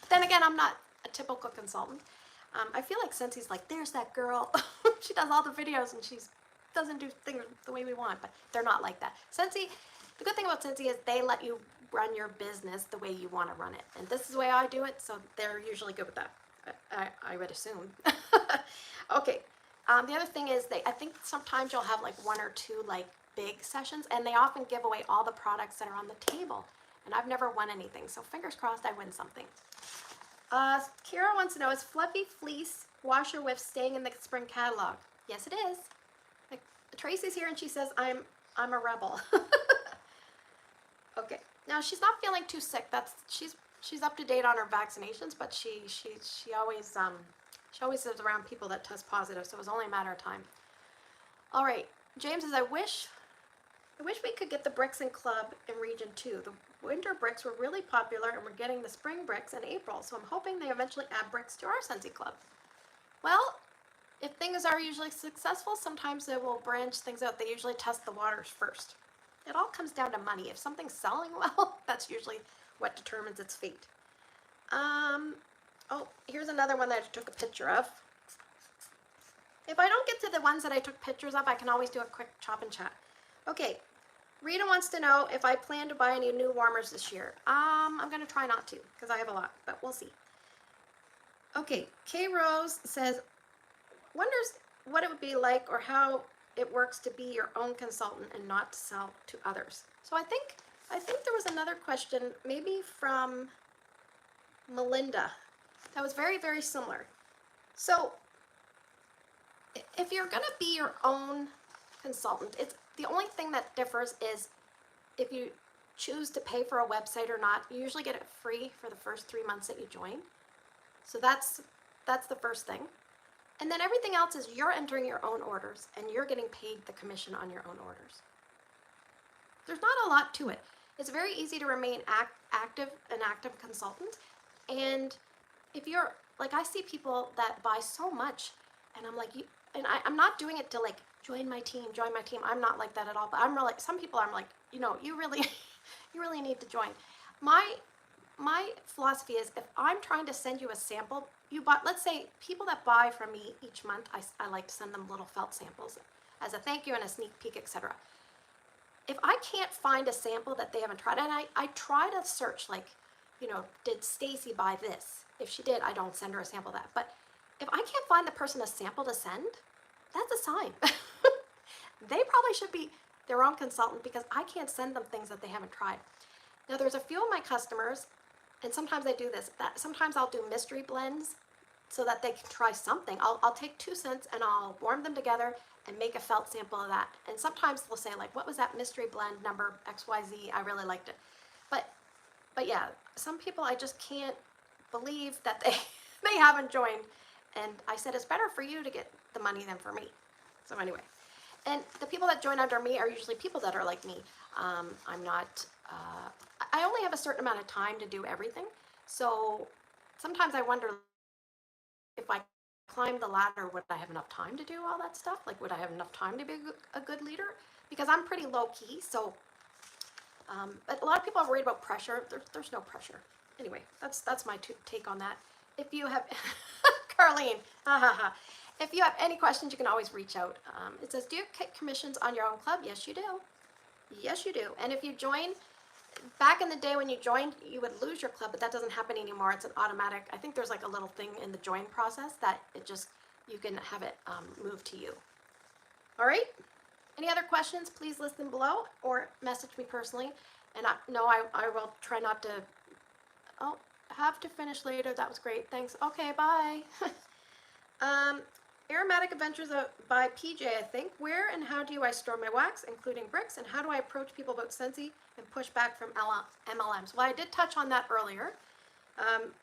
But then again, I'm not a typical consultant. I feel like Scentsy's like, there's that girl. She does all the videos and she doesn't do things the way we want, but they're not like that. Scentsy, the good thing about Scentsy is they let you run your business the way you want to run it. And this is the way I do it, so they're usually good with that. I would assume. Okay. The other thing is I think sometimes you'll have like 1 or 2 like big sessions, and they often give away all the products that are on the table. And I've never won anything, so fingers crossed I win something. Kira wants to know, is Fluffy Fleece Washer Whiff staying in the spring catalog? Yes, it is. Like, Tracy's here and she says, I'm a rebel. Okay. Now she's not feeling too sick. She's up to date on her vaccinations, but she always is around people that test positive, so it was only a matter of time. All right. James says, I wish we could get the bricks in club in region 2. The winter bricks were really popular, and we're getting the spring bricks in April, so I'm hoping they eventually add bricks to our Scentsy club. Well, if things are usually successful, sometimes they will branch things out. They usually test the waters first. It all comes down to money. If something's selling well, that's usually what determines its fate. Oh, here's another one that I took a picture of. If I don't get to the ones that I took pictures of, I can always do a quick chop and chat. Okay, Rita wants to know if I plan to buy any new warmers this year. I'm going to try not to because I have a lot, but we'll see. Okay, Kay Rose says, wonders what it would be like or how it works to be your own consultant and not to sell to others. So I think there was another question, maybe from Melinda, that was very, very similar. So if you're going to be your own consultant, it's the only thing that differs is if you choose to pay for a website or not. You usually get it free for the first 3 months that you join. So that's the first thing. And then everything else is you're entering your own orders and you're getting paid the commission on your own orders. There's not a lot to it. It's very easy to remain an active consultant. And if you're, like, I see people that buy so much and I'm like, I'm not doing it to like, join my team. I'm not like that at all. But I'm really, some people I'm like, you really need to join. My philosophy is if I'm trying to send you a sample, let's say people that buy from me each month, I like to send them little felt samples as a thank you and a sneak peek, etc. If I can't find a sample that they haven't tried, and I try to search like, did Stacy buy this? If she did, I don't send her a sample of that. But if I can't find the person a sample to send, that's a sign. They probably should be their own consultant because I can't send them things that they haven't tried. Now, there's a few of my customers, and sometimes I do this, that sometimes I'll do mystery blends so that they can try something. I'll take 2 scents and I'll warm them together and make a felt sample of that. And sometimes they'll say like, what was that mystery blend number XYZ? I really liked it. But yeah, some people I just can't believe that they haven't joined. And I said, it's better for you to get the money than for me. So anyway, and the people that join under me are usually people that are like me. I'm not, I only have a certain amount of time to do everything. So sometimes I wonder if I climb the ladder, would I have enough time to do all that stuff? Like, would I have enough time to be a good leader? Because I'm pretty low key, so, but a lot of people are worried about pressure. There's no pressure. Anyway, that's my take on that. If you have, Carlene, ha ha ha. If you have any questions, you can always reach out. It says, do you get commissions on your own club? Yes, you do. Yes, you do. And if you join, back in the day when you joined, you would lose your club, but that doesn't happen anymore. It's an automatic. I think there's like a little thing in the join process that you can have it moved to you. All right. Any other questions? Please list them below or message me personally. And I will try not to. Oh, have to finish later. That was great. Thanks. Okay, bye. Aromatic Adventures by PJ, I think. Where and how do I store my wax, including bricks, and how do I approach people about Scentsy and push back from MLMs? Well, I did touch on that earlier.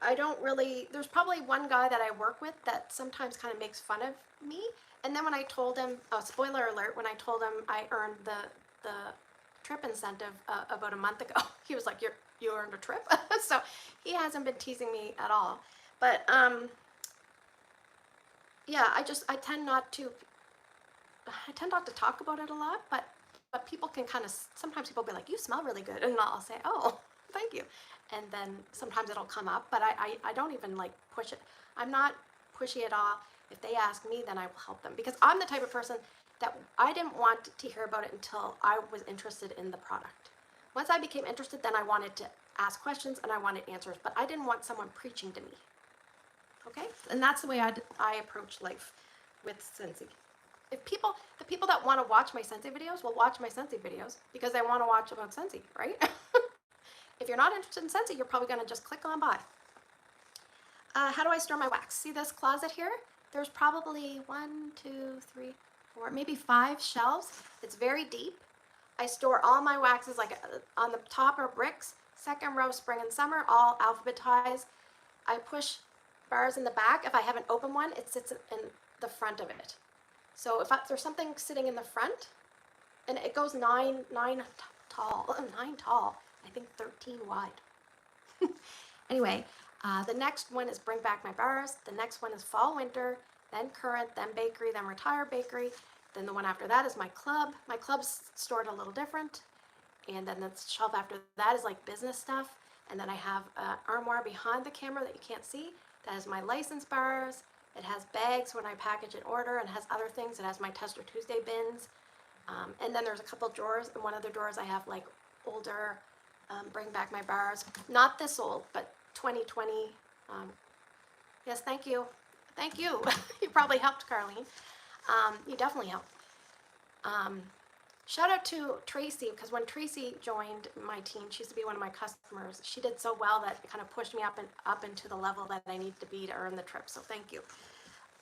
I don't really, there's probably one guy that I work with that sometimes kind of makes fun of me. And then when I told him, spoiler alert, when I told him I earned the trip incentive about a month ago, he was like, you earned a trip? So he hasn't been teasing me at all. But yeah, I tend not to talk about it a lot, but people can kind of, sometimes people will be like, you smell really good, and I'll say, oh, thank you. And then sometimes it'll come up, but I don't even like push it. I'm not pushy at all. If they ask me, then I will help them, because I'm the type of person that I didn't want to hear about it until I was interested in the product. Once I became interested, then I wanted to ask questions and I wanted answers, but I didn't want someone preaching to me. Okay, and that's the way I approach life with Scentsy. The people that want to watch my Scentsy videos will watch my Scentsy videos because they want to watch about Scentsy, right? If you're not interested in Scentsy, you're probably going to just click on by. How do I store my wax? See this closet here? There's probably 1, 2, 3, 4, maybe 5 shelves. It's very deep. I store all my waxes like on the top are bricks, second row spring and summer, all alphabetized. I push bars in the back. If I have an open one, it sits in the front of it. So if there's something sitting in the front, and it goes 9 tall, I think 13 wide. Anyway, the next one is bring back my bars. The next one is fall, winter, then current, then bakery, then retire bakery. Then the one after that is my club. My club's stored a little different. And then the shelf after that is like business stuff. And then I have an armoire behind the camera that you can't see. That has my license bars. It has bags when I package and order, and has other things. It has my Tester Tuesday bins. And then there's a couple drawers. In one of the drawers I have like older, bring back my bars. Not this old, but 2020. Yes, thank you. Thank you. You probably helped, Carlene. You definitely helped. Shout out to Tracy, because when Tracy joined my team, she used to be one of my customers. She did so well that it kind of pushed me up into the level that I need to be to earn the trip. So thank you.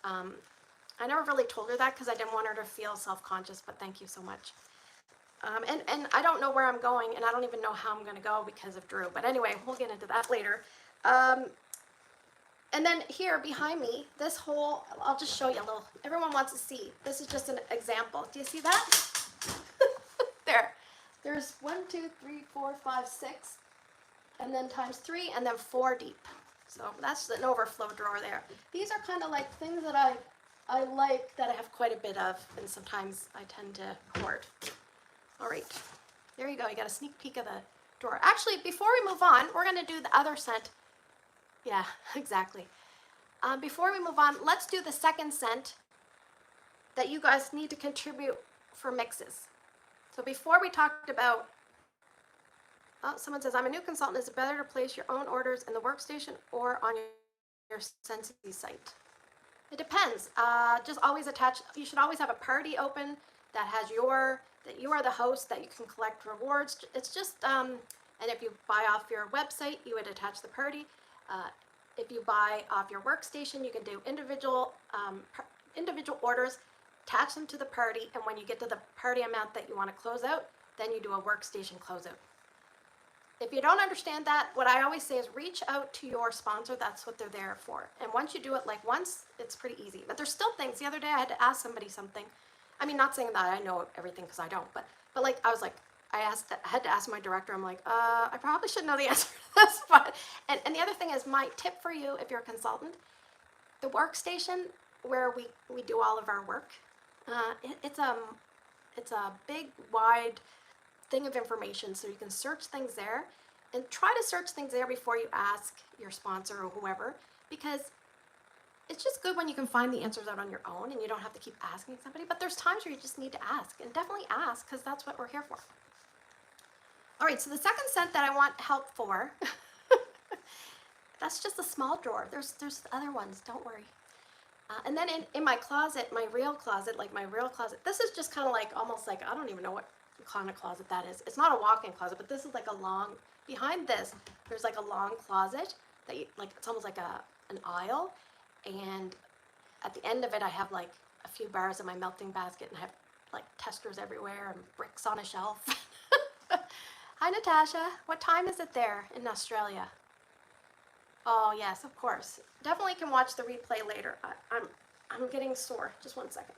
I never really told her that because I didn't want her to feel self-conscious, but thank you so much. And I don't know where I'm going, and I don't even know how I'm going to go because of Drew. But anyway, we'll get into that later. And then here behind me, this whole, I'll just show you a little, everyone wants to see. This is just an example. Do you see that? There's 1, 2, 3, 4, 5, 6, and then times 3, and then 4 deep. So that's an overflow drawer there. These are kind of like things that I like that I have quite a bit of, and sometimes I tend to hoard. All right, there you go. You got a sneak peek of the drawer. Actually, before we move on, we're going to do the other scent. Yeah, exactly. Before we move on, let's do the second scent that you guys need to contribute for mixes. So before we talked about, oh, someone says, I'm a new consultant. Is it better to place your own orders in the workstation or on your Scentsy site? It depends. Just always attach, you should always have a party open that has that you are the host, that you can collect rewards. It's just, and if you buy off your website, you would attach the party. If you buy off your workstation, you can do individual orders, attach them to the party, and when you get to the party amount that you want to close out, then you do a workstation closeout. If you don't understand that, what I always say is reach out to your sponsor. That's what they're there for. And once you do it like once, it's pretty easy. But there's still things. The other day I had to ask somebody something. I mean, not saying that I know everything because I don't, but like I was like, I had to ask my director. I'm like, I probably should know the answer to this. But and the other thing is, my tip for you if you're a consultant, the workstation where we do all of our work, it's a big wide thing of information, so you can search things there, and try to search things there before you ask your sponsor or whoever, because it's just good when you can find the answers out on your own and you don't have to keep asking somebody. But there's times where you just need to ask, and definitely ask, because that's what we're here for. All right, so the second scent that I want help for, that's just a small drawer. There's other ones, don't worry. And then in my closet, my real closet, this is just kind of like, almost like, I don't even know what kind of closet that is. It's not a walk-in closet, but this is like a long, behind this, there's like a long closet that you, like, it's almost like an aisle. And at the end of it, I have like a few bars in my melting basket, and I have like testers everywhere and bricks on a shelf. Hi, Natasha. What time is it there in Australia? Oh, yes, of course. Definitely can watch the replay later. I'm getting sore. Just one second.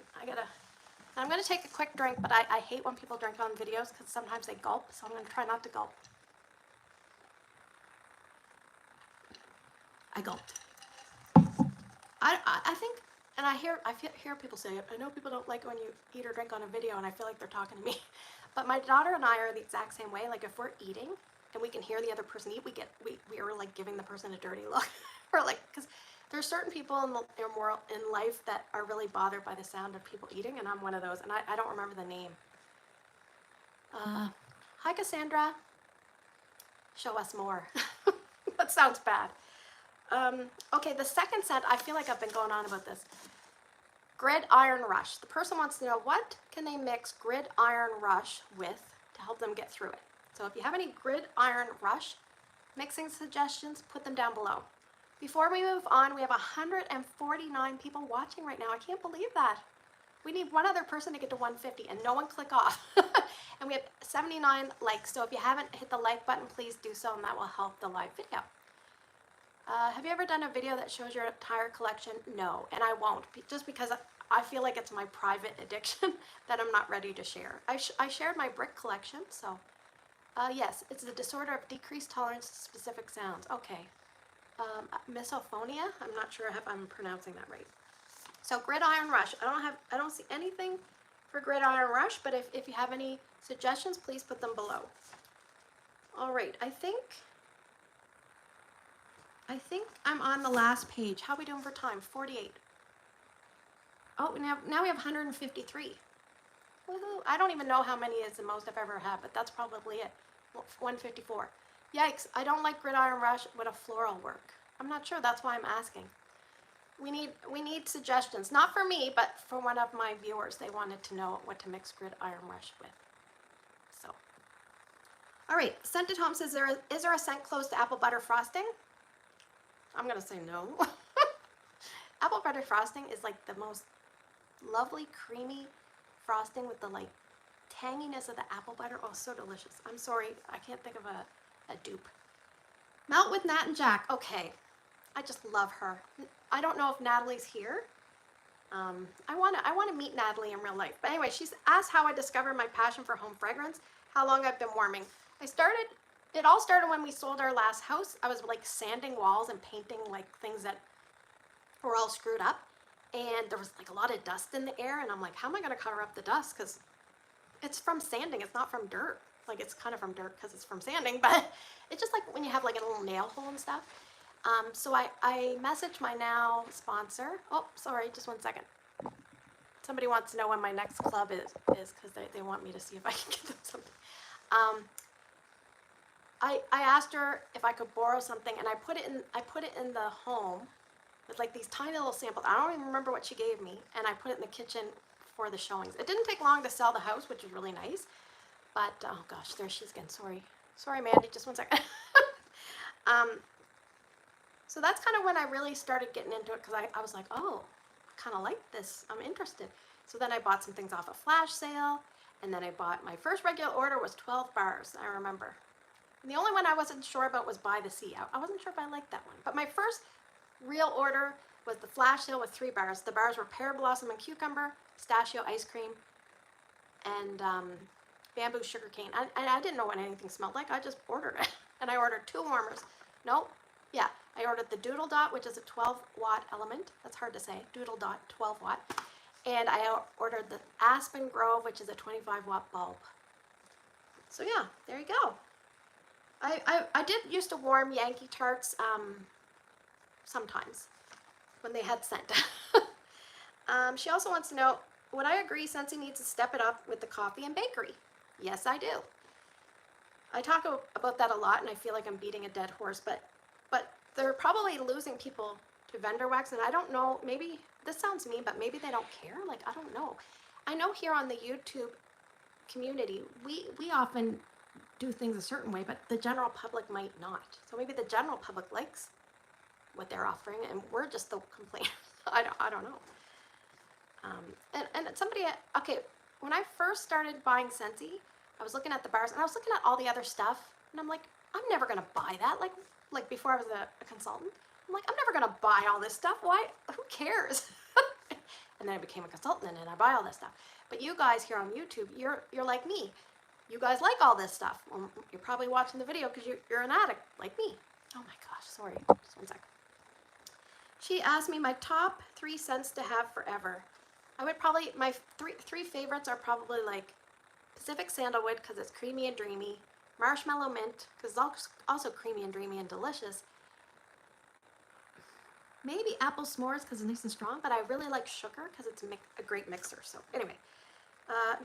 I'm gonna take a quick drink, but I hate when people drink on videos because sometimes they gulp, so I'm gonna try not to gulp. I gulped. I think, and I hear people say it. I know people don't like when you eat or drink on a video, and I feel like they're talking to me. But my daughter and I are the exact same way. Like, if we're eating and we can hear the other person eat, we are like giving the person a dirty look. Or like, because there's certain people in life that are really bothered by the sound of people eating, and I'm one of those. And I don't remember the name. Hi, Cassandra. Show us more. That sounds bad. Okay, the second scent, I feel like I've been going on about this. Gridiron Rush. The person wants to know, what can they mix Gridiron Rush with to help them get through it? So if you have any Gridiron Rush mixing suggestions, put them down below. Before we move on, we have 149 people watching right now. I can't believe that. We need one other person to get to 150, and no one click off. And we have 79 likes, so if you haven't hit the like button, please do so, and that will help the live video. Have you ever done a video that shows your entire collection? No, and I won't, just because I feel like it's my private addiction that I'm not ready to share. I shared my brick collection, so yes, it's the disorder of decreased tolerance to specific sounds. Okay, misophonia, I'm not sure if I'm pronouncing that right. So Gridiron Rush, I don't see anything for Gridiron Rush, but if you have any suggestions, please put them below. All right, I think I'm on the last page. How are we doing for time? 48. Oh, now we have 153. Woohoo. I don't even know how many is the most I've ever had, but that's probably it. 154. Yikes, I don't like Gridiron Rush with a floral work. I'm not sure, that's why I'm asking. We need suggestions, not for me, but for one of my viewers. They wanted to know what to mix Gridiron Rush with. So, all right, Scented Home says, is there a scent close to apple butter frosting? I'm gonna say no. Apple butter frosting is like the most lovely creamy frosting with the like tanginess of the apple butter. Oh, so delicious. I'm sorry, I can't think of a dupe. Melt with Nat and Jack. Okay, I just love her. I don't know if Natalie's here. I wanna meet Natalie in real life. But anyway, she's asked how I discovered my passion for home fragrance, how long I've been warming. It all started when we sold our last house. I was like sanding walls and painting like things that were all screwed up. And there was like a lot of dust in the air, and I'm like, how am I gonna cover up the dust? Because it's from sanding, it's not from dirt. Like, it's kind of from dirt because it's from sanding, but it's just like when you have like a little nail hole and stuff. So I messaged my now sponsor. Oh, sorry, just one second. Somebody wants to know when my next club is because they want me to see if I can get them something. I asked her if I could borrow something, and I put it in the home with like these tiny little samples. I don't even remember what she gave me, and I put it in the kitchen for the showings. It didn't take long to sell the house, which is really nice. But oh gosh, there she's again. Sorry, Mandy. Just one second. So that's kind of when I really started getting into it, because I was like, oh, I kind of like this. I'm interested. So then I bought some things off a flash sale, and then I bought, my first regular order was 12 bars, I remember. And the only one I wasn't sure about was By the Sea. I wasn't sure if I liked that one. But my first real order was the flash sale with 3 bars. The bars were pear blossom and cucumber, pistachio ice cream, and bamboo sugar cane. I didn't know what anything smelled like. I just ordered it. And I ordered 2 warmers. Nope. Yeah, I ordered the Doodle Dot, which is a 12-watt element. That's hard to say. Doodle Dot, 12-watt. And I ordered the Aspen Grove, which is a 25-watt bulb. So yeah, there you go. I did used to warm Yankee tarts sometimes when they had scent. She also wants to know, would I agree Scentsy needs to step it up with the coffee and bakery? Yes, I do. I talk about that a lot, and I feel like I'm beating a dead horse, but they're probably losing people to vendor wax, and I don't know, maybe, this sounds mean, but maybe they don't care, like, I don't know. I know here on the YouTube community, we often do things a certain way, but the general public might not. So maybe the general public likes what they're offering, and we're just the complainers. I don't know. And somebody, okay, when I first started buying Scentsy, I was looking at the bars, and I was looking at all the other stuff, and I'm like, I'm never gonna buy that. Like before I was a consultant, I'm like, I'm never gonna buy all this stuff. Why? Who cares? And then I became a consultant, and then I buy all this stuff. But you guys here on YouTube, you're like me. You guys like all this stuff. Well, you're probably watching the video because you're an addict like me. Oh my gosh, sorry. Just one sec. She asked me my top 3 scents to have forever. I would probably, my three favorites are probably like Pacific Sandalwood because it's creamy and dreamy, Marshmallow Mint because it's also creamy and dreamy and delicious, maybe Apple S'mores because it's nice and strong, but I really like Sugar because it's a great mixer. So anyway,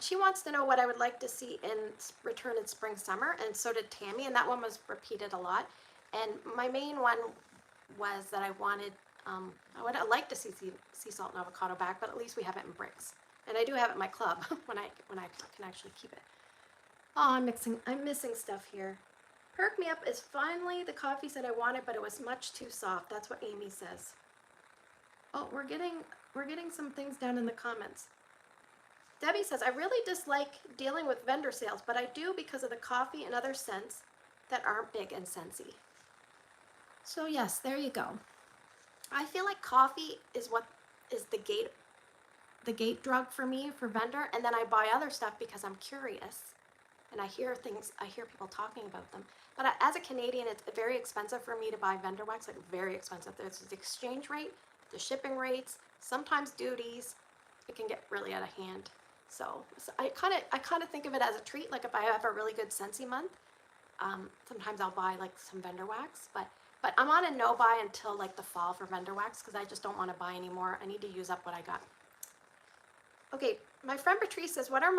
she wants to know what I would like to see in return in spring, summer, and so did Tammy, and that one was repeated a lot. And my main one was that I wanted, I would like to see sea salt and avocado back, but at least we have it in bricks. And I do have it in my club when I can actually keep it. Oh, I'm missing stuff here. Perk Me Up is finally the coffee scent I wanted, but it was much too soft. That's what Amy says. Oh, we're getting some things down in the comments. Debbie says, I really dislike dealing with vendor sales, but I do because of the coffee and other scents that aren't big and Scentsy. So yes, there you go. I feel like coffee is what is the gate drug for me for vendor, and then I buy other stuff because I'm curious and I hear people talking about them. But as a Canadian, it's very expensive for me to buy vendor wax, like very expensive. There's the exchange rate, the shipping rates, sometimes duties. It can get really out of hand. So I kind of think of it as a treat. Like if I have a really good Scentsy month, sometimes I'll buy like some vendor wax, but I'm on a no buy until like the fall for vendor wax because I just don't want to buy anymore. I need to use up what I got. Okay, my friend Patrice says, what are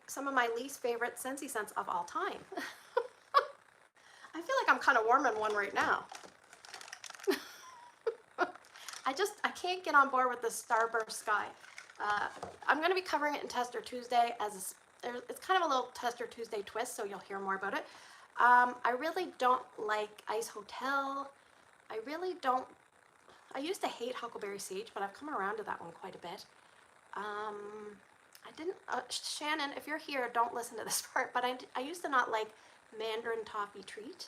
some of my least favorite Scentsy scents of all time? I feel like I'm kind of warming one right now. I can't get on board with the Starburst Sky. I'm going to be covering it in Tester Tuesday it's kind of a little Tester Tuesday twist, so you'll hear more about it. I really don't like Ice Hotel. I used to hate Huckleberry Sage, but I've come around to that one quite a bit. Shannon, if you're here, don't listen to this part, but I used to not like Mandarin Toffee Treat,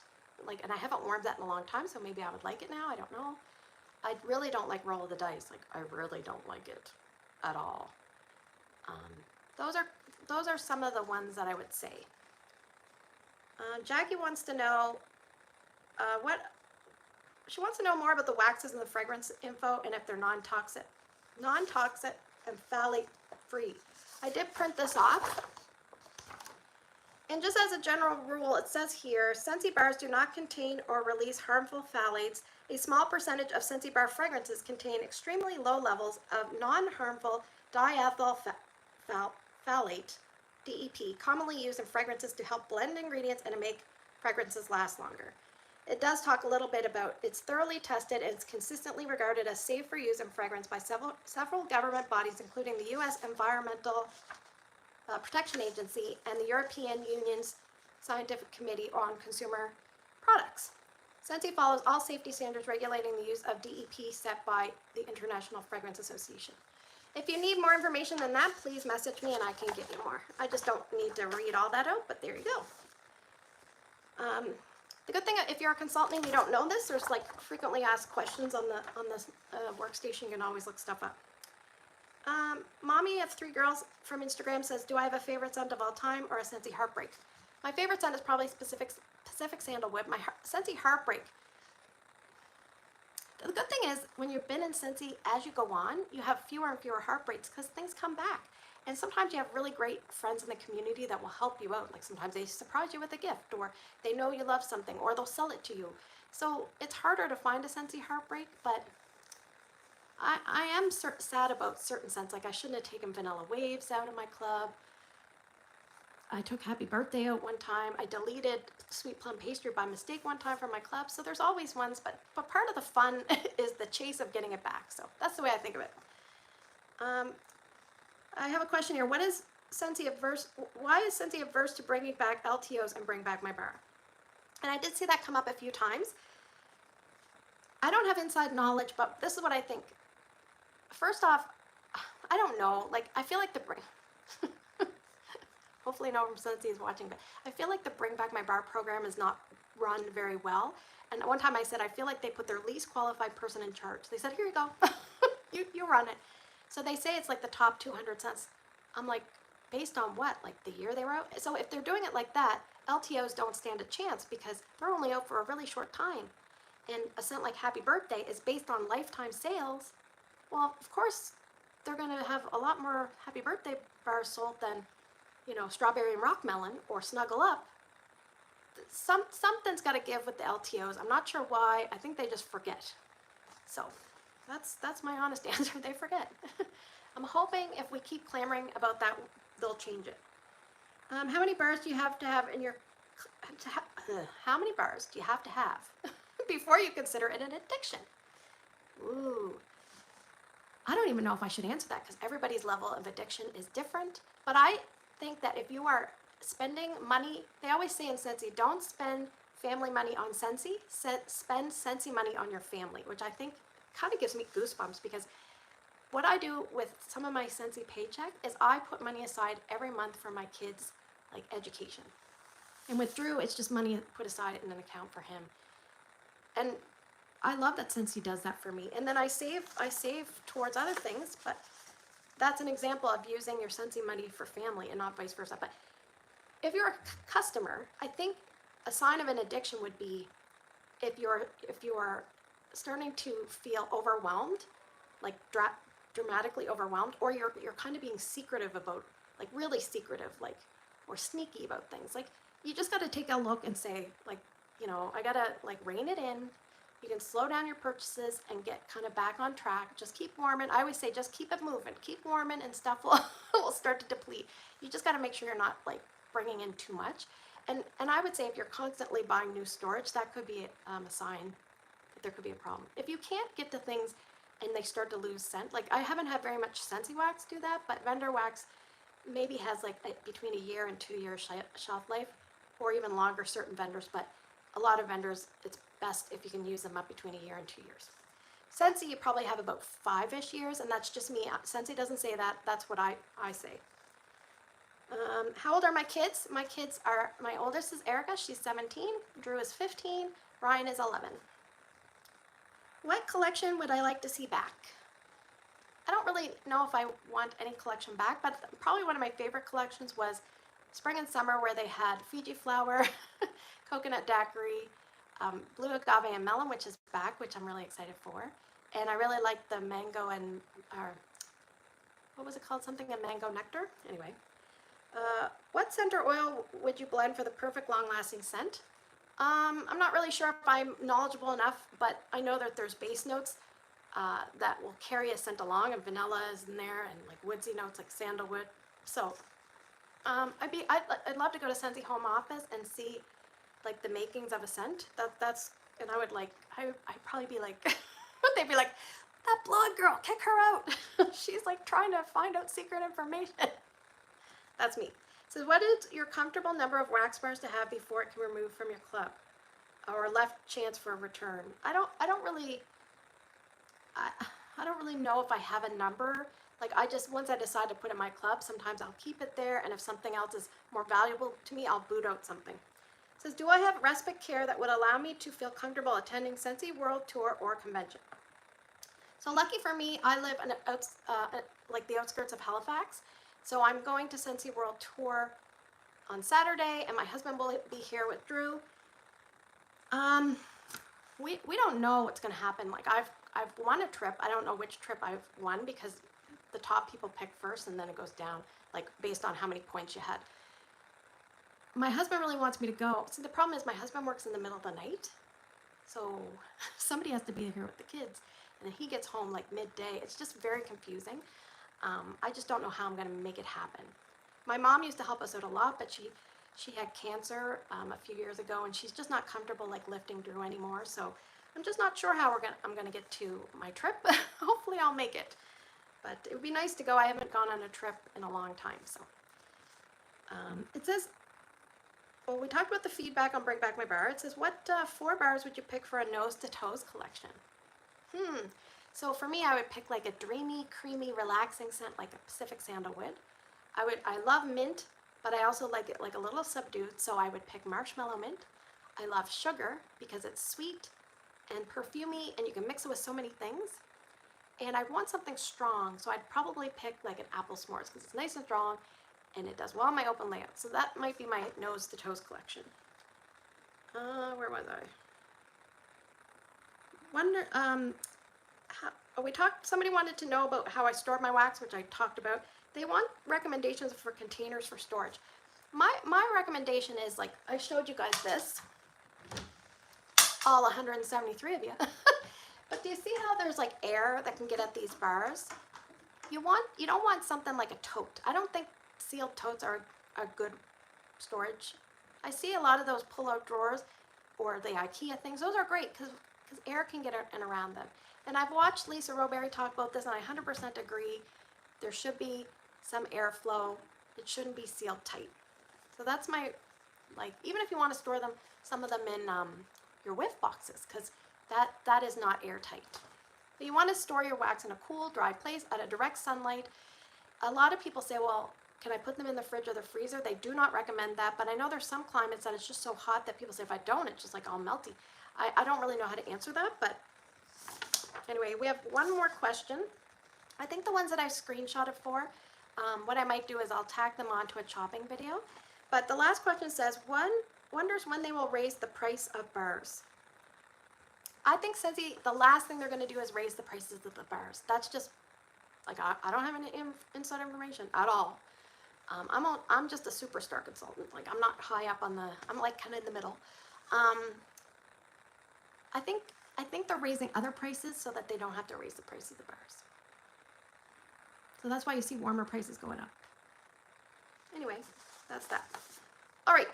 and I haven't warmed that in a long time, so maybe I would like it now, I don't know. I really don't like Roll of the Dice, I really don't like it at all. Those are some of the ones that I would say. Jackie wants to know she wants to know more about the waxes and the fragrance info and if they're non-toxic and phthalate free. I did print this off. And just as a general rule, it says here, Scentsy bars do not contain or release harmful phthalates. A small percentage of Scentsy bar fragrances contain extremely low levels of non-harmful diethyl phthalate, DEP, commonly used in fragrances to help blend ingredients and to make fragrances last longer. It does talk a little bit about it's thoroughly tested and it's consistently regarded as safe for use in fragrance by several government bodies, including the U.S. Environmental Protection Agency and the European Union's Scientific Committee on Consumer Products. Scentsy follows all safety standards regulating the use of DEP set by the International Fragrance Association. If you need more information than that, please message me and I can give you more. I just don't need to read all that out, but there you go. The good thing, if you're a consultant and you don't know this, there's like frequently asked questions on the workstation. You can always look stuff up. Mommy of 3 girls from Instagram says, do I have a favorite scent of all time or a Scentsy Heartbreak? My favorite scent is probably Pacific Sandalwood. My Scentsy Heartbreak. The good thing is, when you've been in Scentsy, as you go on, you have fewer and fewer heartbreaks because things come back. And sometimes you have really great friends in the community that will help you out. Like sometimes they surprise you with a gift, or they know you love something, or they'll sell it to you. So it's harder to find a Scentsy Heartbreak, but I am sad about certain scents. Like I shouldn't have taken Vanilla Waves out of my club. I took Happy Birthday out one time. I deleted Sweet Plum Pastry by mistake one time from my club. So there's always ones, but part of the fun is the chase of getting it back. So that's the way I think of it. I have a question here. Why is Scentsy averse to bringing back LTOs and bring back my bar? And I did see that come up a few times. I don't have inside knowledge, but this is what I think. First off, I don't know. Like, I feel like hopefully no one from Scentsy is watching, but I feel like the Bring Back My Bar program is not run very well. And one time I said, I feel like they put their least qualified person in charge. They said, here you go, you run it. So they say it's like the top 200 cents. I'm like, based on what? Like the year they were out? So if they're doing it like that, LTOs don't stand a chance because they're only out for a really short time. And a scent like Happy Birthday is based on lifetime sales. Well, of course, they're going to have a lot more Happy Birthday bars sold than, you know, Strawberry and Rock Melon or Snuggle Up. Something's got to give with the LTOs. I'm not sure why. I think they just forget. So that's my honest answer. They forget. I'm hoping if we keep clamoring about that, they'll change it. How many bars do you have to have in your? How many bars do you have to have before you consider it an addiction? Ooh. I don't even know if I should answer that because everybody's level of addiction is different. But I think that if you are spending money, they always say in Scentsy, don't spend family money on Scentsy, spend Scentsy money on your family, which I think kind of gives me goosebumps because what I do with some of my Scentsy paycheck is I put money aside every month for my kids' like education. And with Drew, it's just money put aside in an account for him. And I love that Scentsy does that for me. And then I save towards other things, but that's an example of using your Scentsy money for family and not vice versa. But if you're a customer, I think a sign of an addiction would be if you are starting to feel overwhelmed, like dramatically overwhelmed, or you're kind of being secretive about, like really secretive, like, or sneaky about things. Like you just got to take a look and say, like, you know, I gotta like rein it in. You can slow down your purchases and get kind of back on track. Just keep warming. I always say just keep it moving. Keep warming and stuff will start to deplete. You just got to make sure you're not like bringing in too much. And I would say if you're constantly buying new storage, that could be a sign that there could be a problem. If you can't get to things and they start to lose scent, like I haven't had very much Scentsy wax do that, but vendor wax maybe has like between a year and 2 year shelf life, or even longer certain vendors, but a lot of vendors, it's best if you can use them up between a year and 2 years. Scentsy, you probably have about 5-ish years, and that's just me. Scentsy doesn't say that. That's what I say. How old are my kids? My oldest is Erica. She's 17. Drew is 15. Ryan is 11. What collection would I like to see back? I don't really know if I want any collection back, but probably one of my favorite collections was spring and summer, where they had Fiji flower, coconut daiquiri, blue agave and melon, which is back, which I'm really excited for. And I really like the mango and, what was it called? Something in mango nectar? Anyway. What scent or oil would you blend for the perfect long-lasting scent? I'm not really sure if I'm knowledgeable enough, but I know that there's base notes that will carry a scent along, and vanilla is in there, and like woodsy notes like sandalwood. So I'd love to go to Scentsy home office and see like the makings of a scent. And I would like, I'd probably be like, they'd be like, that blonde girl, kick her out. She's like trying to find out secret information. That's me. So what is your comfortable number of wax bars to have before it can be removed from your club? or left chance for a return. I don't really know if I have a number. Like once I decide to put in my club, sometimes I'll keep it there, and if something else is more valuable to me, I'll boot out something. It says, do I have respite care that would allow me to feel comfortable attending Scentsy World Tour or convention? So lucky for me, I live in like the outskirts of Halifax, so I'm going to Scentsy World Tour on Saturday, and my husband will be here with Drew. We don't know what's going to happen. Like I've won a trip. I don't know which trip I've won because the top people pick first and then it goes down, like based on how many points you had. My husband really wants me to go. See, the problem is my husband works in the middle of the night, so somebody has to be here with the kids, and he gets home like midday. It's just very confusing. I just don't know how I'm going to make it happen. My mom used to help us out a lot, but she had cancer a few years ago, and she's just not comfortable like lifting Drew anymore. So I'm just not sure how I'm gonna get to my trip. Hopefully I'll make it. But it would be nice to go. I haven't gone on a trip in a long time. So it says, well, we talked about the feedback on Bring Back My Bar. It says, what 4 bars would you pick for a nose to toes collection? So for me, I would pick like a dreamy, creamy, relaxing scent like a Pacific Sandalwood. I love mint, but I also like it like a little subdued, so I would pick Marshmallow Mint. I love Sugar because it's sweet and perfumey, and you can mix it with so many things. And I want something strong, so I'd probably pick like an Apple S'mores because it's nice and strong, and it does well in my open layout. So that might be my nose to toes collection. Where was I? Somebody wanted to know about how I store my wax, which I talked about. They want recommendations for containers for storage. My recommendation is, like, I showed you guys this, all 173 of you. But do you see how there's like air that can get at these bars? You don't want something like a tote. I don't think sealed totes are a good storage. I see a lot of those pull-out drawers or the IKEA things. Those are great because air can get in around them. And I've watched Lisa Roberry talk about this, and I 100% agree. There should be some airflow. It shouldn't be sealed tight. So that's my, like, even if you want to store them, some of them in your whiff boxes, because that is not airtight. But you want to store your wax in a cool, dry place at a direct sunlight. A lot of people say, well, can I put them in the fridge or the freezer? They do not recommend that, but I know there's some climates that it's just so hot that people say if I don't, it's just like all melty. I don't really know how to answer that, but anyway, we have one more question. I think the ones that I screenshotted for, what I might do is I'll tag them onto a chopping video. But the last question says, one wonders when they will raise the price of bars. I think Scentsy, the last thing they're going to do is raise the prices of the bars. That's just, like, I don't have any inside information at all. I'm just a superstar consultant. Like, I'm not high up on I'm like kind of in the middle. I think they're raising other prices so that they don't have to raise the price of the bars. So that's why you see warmer prices going up. Anyway, that's that. All right.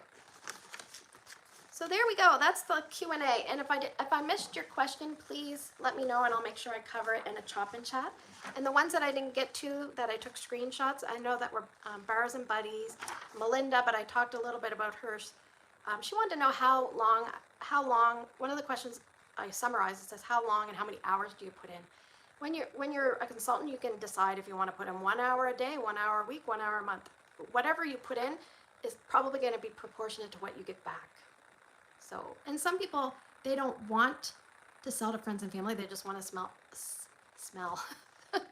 So there we go. That's the Q&A. And if I missed your question, please let me know, and I'll make sure I cover it in a chop and chat. And the ones that I didn't get to, that I took screenshots, I know that were Bars and Buddies, Melinda, but I talked a little bit about hers. She wanted to know how long. One of the questions I summarized, it says how long and how many hours do you put in. When you're a consultant, you can decide if you want to put in 1 hour a day, 1 hour a week, 1 hour a month. Whatever you put in is probably going to be proportionate to what you get back. So, and some people, they don't want to sell to friends and family. They just want to smell.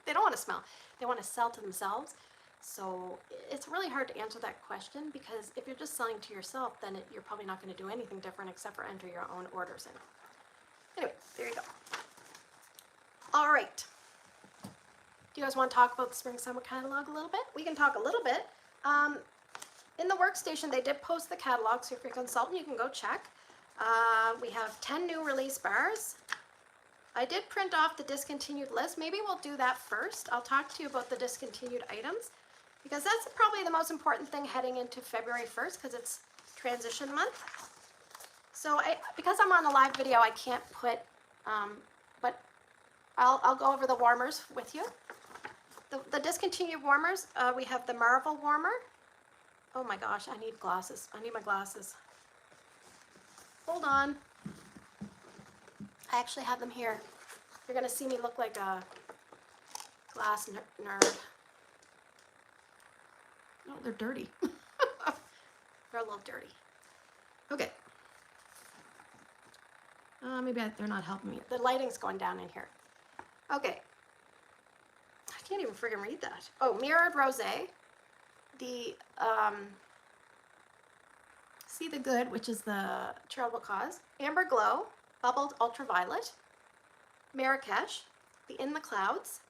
They don't want to smell. They want to sell to themselves. So it's really hard to answer that question, because if you're just selling to yourself, then you're probably not going to do anything different except for enter your own orders in. Anyway, there you go. All right. Do you guys want to talk about the spring summer catalog a little bit? We can talk a little bit. In the workstation, they did post the catalog, so if you're a consultant, you can go check. We have 10 new release bars. I did print off the discontinued list. Maybe we'll do that first. I'll talk to you about the discontinued items, because that's probably the most important thing heading into February 1st, because it's transition month. So because I'm on a live video, I can't put, but I'll go over the warmers with you. The discontinued warmers, we have the Marvel warmer. Oh my gosh, I need glasses. I need my glasses. Hold on. I actually have them here. You're going to see me look like a glass nerd. No, they're dirty. They're a little dirty. Okay. Maybe they're not helping me. The lighting's going down in here. Okay. I can't even friggin' read that. Oh, Mirrored Rosé. The See the Good, which is the Charitable Cause. Amber Glow. Bubbled Ultraviolet. Marrakesh. The In the Clouds.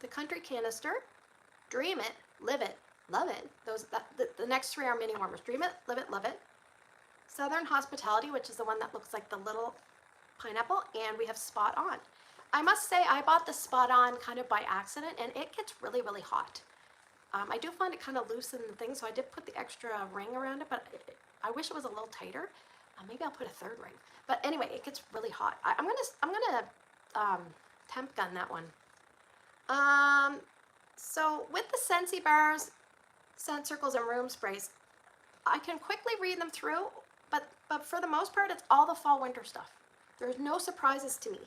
The Country Canister. Dream It. Live It. Love It. The next three are mini warmers. Dream It. Live It. Love It. Southern Hospitality, which is the one that looks like the little pineapple, and we have Spot On. I must say I bought the Spot On kind of by accident, and it gets really, really hot. I do find it kind of loose in the thing, so I did put the extra ring around it, but I wish it was a little tighter. Maybe I'll put a third ring. But anyway, it gets really hot. I'm gonna temp gun that one. So with the Scentsy bars, scent circles, and room sprays, I can quickly read them through, but for the most part, it's all the fall winter stuff. There's no surprises to me.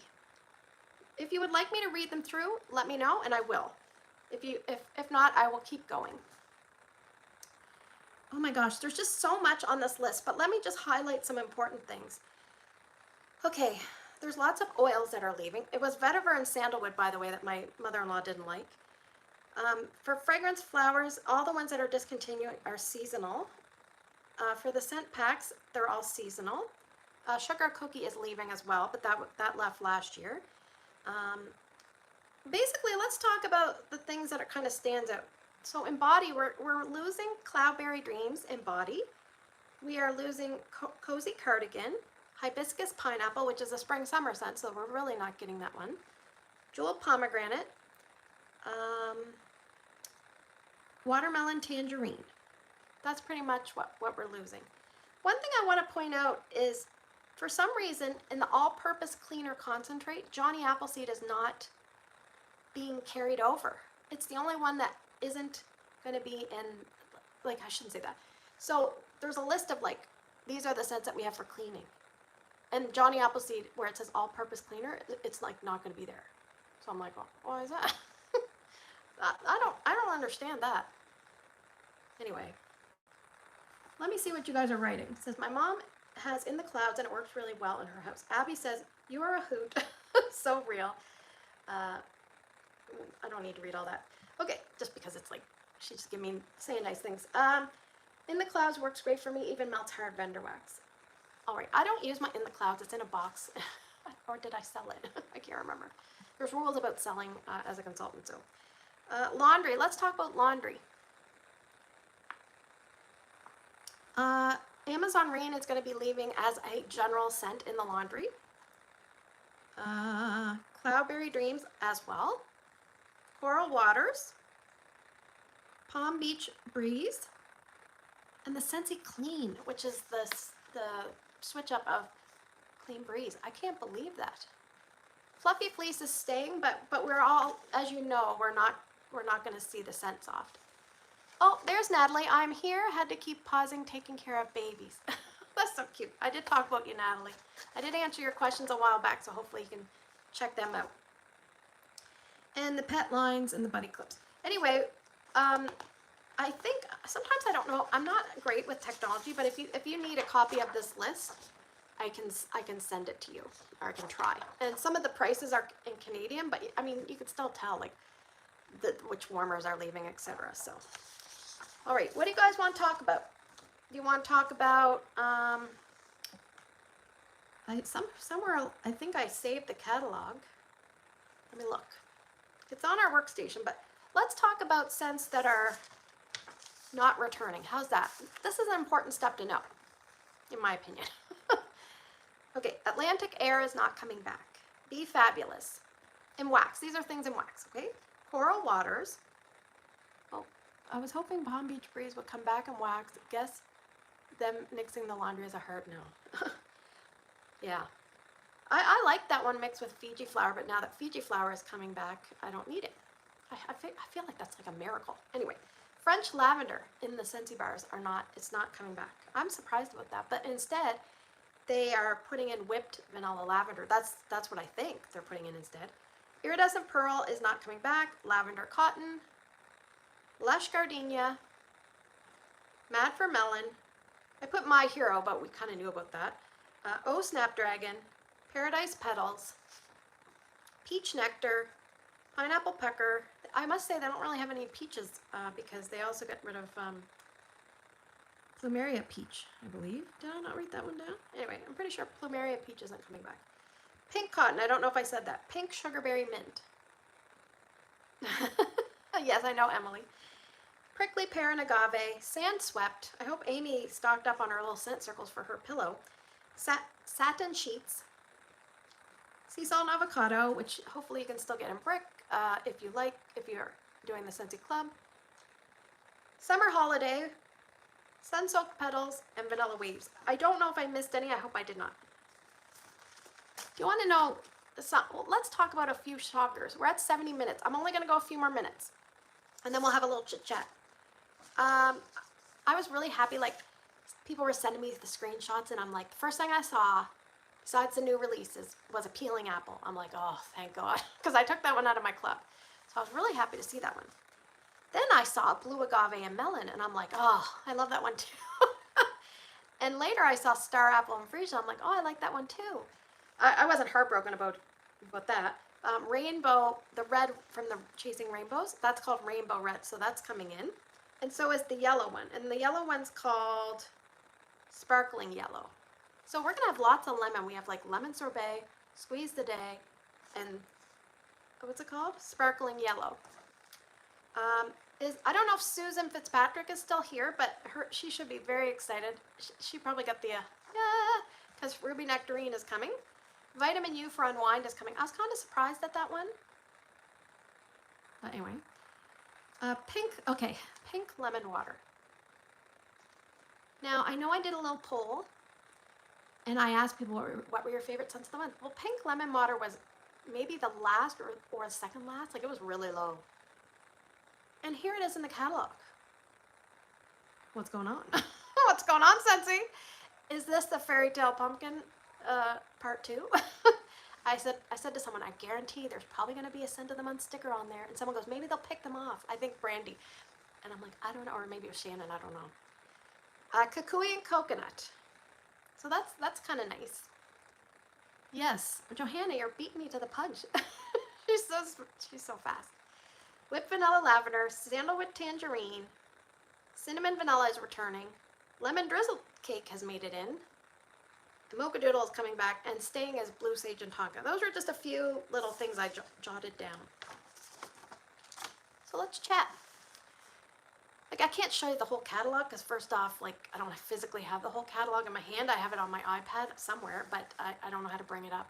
If you would like me to read them through, let me know and I will. If not, I will keep going. Oh my gosh, there's just so much on this list, but let me just highlight some important things. Okay, there's lots of oils that are leaving. It was vetiver and sandalwood, by the way, that my mother-in-law didn't like. For fragrance flowers, all the ones that are discontinued are seasonal. For the scent packs, they're all seasonal. Sugar Cookie is leaving as well, but that left last year. Basically, let's talk about the things that are kind of stands out. So in body, we're losing Cloudberry Dreams in body. We are losing Cozy Cardigan, Hibiscus Pineapple, which is a spring-summer scent, so we're really not getting that one. Jewel Pomegranate, Watermelon Tangerine. That's pretty much what we're losing. One thing I want to point out is, for some reason, in the all-purpose cleaner concentrate, Johnny Appleseed is not being carried over. It's the only one that isn't going to be in, like, I shouldn't say that. So there's a list of, like, these are the scents that we have for cleaning. And Johnny Appleseed, where it says all-purpose cleaner, it's, like, not going to be there. So I'm like, well, why is that? I don't understand that. Anyway. Let me see what you guys are writing. It says, my mom has In the Clouds and it works really well in her house. Abby says, you are a hoot. So real. I don't need to read all that. Okay, just because it's like, she just give me saying nice things. In the Clouds works great for me, even melts hard vendor wax. All right, I don't use my In the Clouds. It's in a box. Or did I sell it? I can't remember. There's rules about selling as a consultant. So, laundry. Let's talk about laundry. Amazon Rain is going to be leaving as a general scent in the laundry. Cloudberry Dreams as well. Coral Waters. Palm Beach Breeze. And the Scentsy Clean, which is the switch up of Clean Breeze. I can't believe that. Fluffy Fleece is staying, but we're all, as you know, we're not going to see the scent soft. Oh, there's Natalie. I'm here. Had to keep pausing, taking care of babies. That's so cute. I did talk about you, Natalie. I did answer your questions a while back, so hopefully you can check them out. And the pet lines and the buddy clips. Anyway, I think sometimes I don't know. I'm not great with technology, but if you need a copy of this list, I can send it to you, or I can try. And some of the prices are in Canadian, but I mean you could still tell like which warmers are leaving, etc. So. All right, what do you guys want to talk about? Do you want to talk about, somewhere, I think I saved the catalog. Let me look. It's on our workstation, but let's talk about scents that are not returning. How's that? This is an important step to know, in my opinion. Okay, Atlantic Air is not coming back. Be Fabulous. In wax. These are things in wax, okay? Coral Waters. I was hoping Palm Beach Breeze would come back and wax. Guess them mixing the laundry is a hard no. Yeah. I like that one mixed with Fiji Flower, but now that Fiji Flower is coming back, I don't need it. I feel like that's like a miracle. Anyway, French Lavender in the Scentsy bars it's not coming back. I'm surprised about that, but instead, They are putting in whipped vanilla lavender. That's what I think they're putting in instead. Iridescent pearl is not coming back. Lavender cotton. Lush gardenia. Mad for melon. I put my hero, but we kind of knew about that. Oh snapdragon. Paradise petals. Peach nectar. Pineapple pecker. I must say they don't really have any peaches because they also get rid of Plumeria peach, I believe. Did I not write that one down? Anyway, I'm pretty sure Plumeria peach isn't coming back. Pink cotton, I don't know if I said that. Pink sugarberry mint. Yes, I know, Emily. Prickly pear and agave. Sand swept. I hope Amy stocked up on her little scent circles for her pillow. Satin sheets. Sea salt and avocado, which hopefully you can still get in brick if you're doing the Scentsy Club. Summer holiday. Sun-soaked petals, and vanilla waves. I don't know if I missed any. I hope I did not. Do you want to know? Well, let's talk about a few shockers. We're at 70 minutes. I'm only going to go a few more minutes. And then we'll have a little chit-chat. I was really happy. Like, people were sending me the screenshots, and I'm like, the first thing I saw, besides the new releases, was a peeling apple. I'm like, oh, thank God. Because I took that one out of my club. So I was really happy to see that one. Then I saw blue agave and melon, and I'm like, oh, I love that one too. And later I saw star apple and freesia. I'm like, oh, I like that one too. I wasn't heartbroken about that. Rainbow, the red from the Chasing Rainbows, that's called Rainbow Red, so that's coming in. And so is the yellow one, and the yellow one's called Sparkling Yellow. So we're gonna have lots of lemon. We have like lemon sorbet, squeeze the day, and what's it called? Sparkling Yellow. I don't know if Susan Fitzpatrick is still here, but she should be very excited. She probably got the, because Ruby Nectarine is coming. Vitamin U for Unwind is coming. I was kind of surprised at that one. But anyway. Pink lemon water. Now, I know I did a little poll, and I asked people what were your favorite scents of the month. Well, pink lemon water was maybe the last or second last. Like, it was really low. And here it is in the catalog. What's going on? What's going on, Scentsy? Is this the Fairy Tale Pumpkin part 2? I said to someone, I guarantee there's probably going to be a scent of the month sticker on there. And someone goes, maybe they'll pick them off. I think Brandy. And I'm like, I don't know. Or maybe it was Shannon. I don't know. Kukui and coconut. So that's kind of nice. Yes, Johanna, you're beating me to the punch. she's so fast. Whipped vanilla lavender, sandalwood tangerine, cinnamon vanilla is returning, lemon drizzle cake has made it in, the mocha doodle is coming back, and staying as blue sage and tonka. Those were just a few little things I jotted down. So let's chat. Like, I can't show you the whole catalog because first off, like, I don't physically have the whole catalog in my hand. I have it on my iPad somewhere, but I don't know how to bring it up.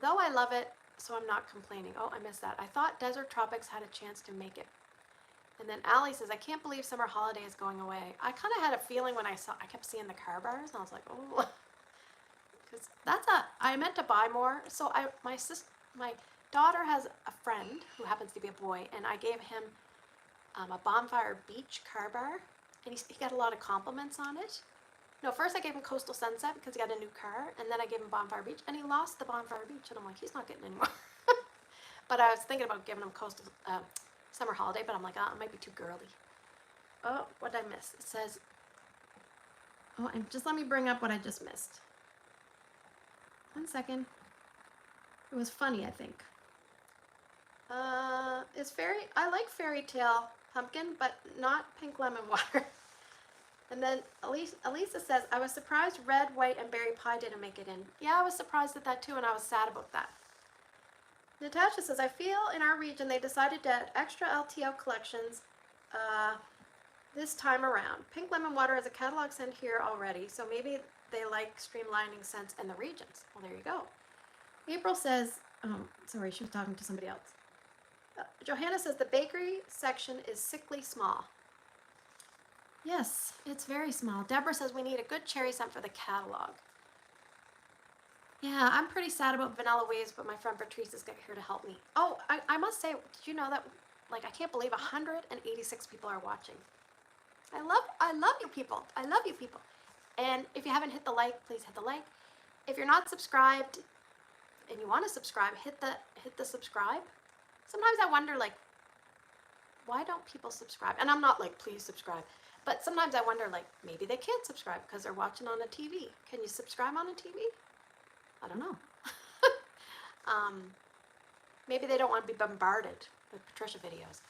Though I love it, so I'm not complaining. Oh, I missed that. I thought Desert Tropics had a chance to make it. And then Allie says, I can't believe summer holiday is going away. I kind of had a feeling when I kept seeing the car bars, and I was like, oh. Because I meant to buy more. So my daughter has a friend who happens to be a boy, and I gave him a Bonfire Beach car bar, and he got a lot of compliments on it. No, first I gave him Coastal Sunset because he got a new car, and then I gave him Bonfire Beach, and he lost the Bonfire Beach, and I'm like, he's not getting any more. But I was thinking about giving him Coastal Summer Holiday, but I'm like, it might be too girly. Oh, what did I miss? It says, oh, and just let me bring up what I just missed. 1 second. It was funny, I think. I like Fairy Tale Pumpkin, but not pink lemon water. And then Elisa says, I was surprised red, white, and berry pie didn't make it in. Yeah, I was surprised at that too, and I was sad about that. Natasha says, I feel in our region they decided to add extra LTO collections this time around. Pink lemon water is a catalog scent here already, so maybe they like streamlining scents in the regions. Well, there you go. April says, oh, sorry, she was talking to somebody else. Johanna says, the bakery section is sickly small. Yes, it's very small. Deborah says we need a good cherry scent for the catalog. Yeah, I'm pretty sad about Vanilla Waves, but my friend Patrice is here to help me. Oh, I must say, did you know that, like, I can't believe 186 people are watching. I love you people. I love you people. And if you haven't hit the like, please hit the like. If you're not subscribed and you want to subscribe, hit the subscribe. Sometimes I wonder, like, why don't people subscribe? And I'm not like, please subscribe. But sometimes I wonder, like, maybe they can't subscribe because they're watching on a TV. Can you subscribe on a TV? I don't know. Maybe they don't want to be bombarded with Patricia videos.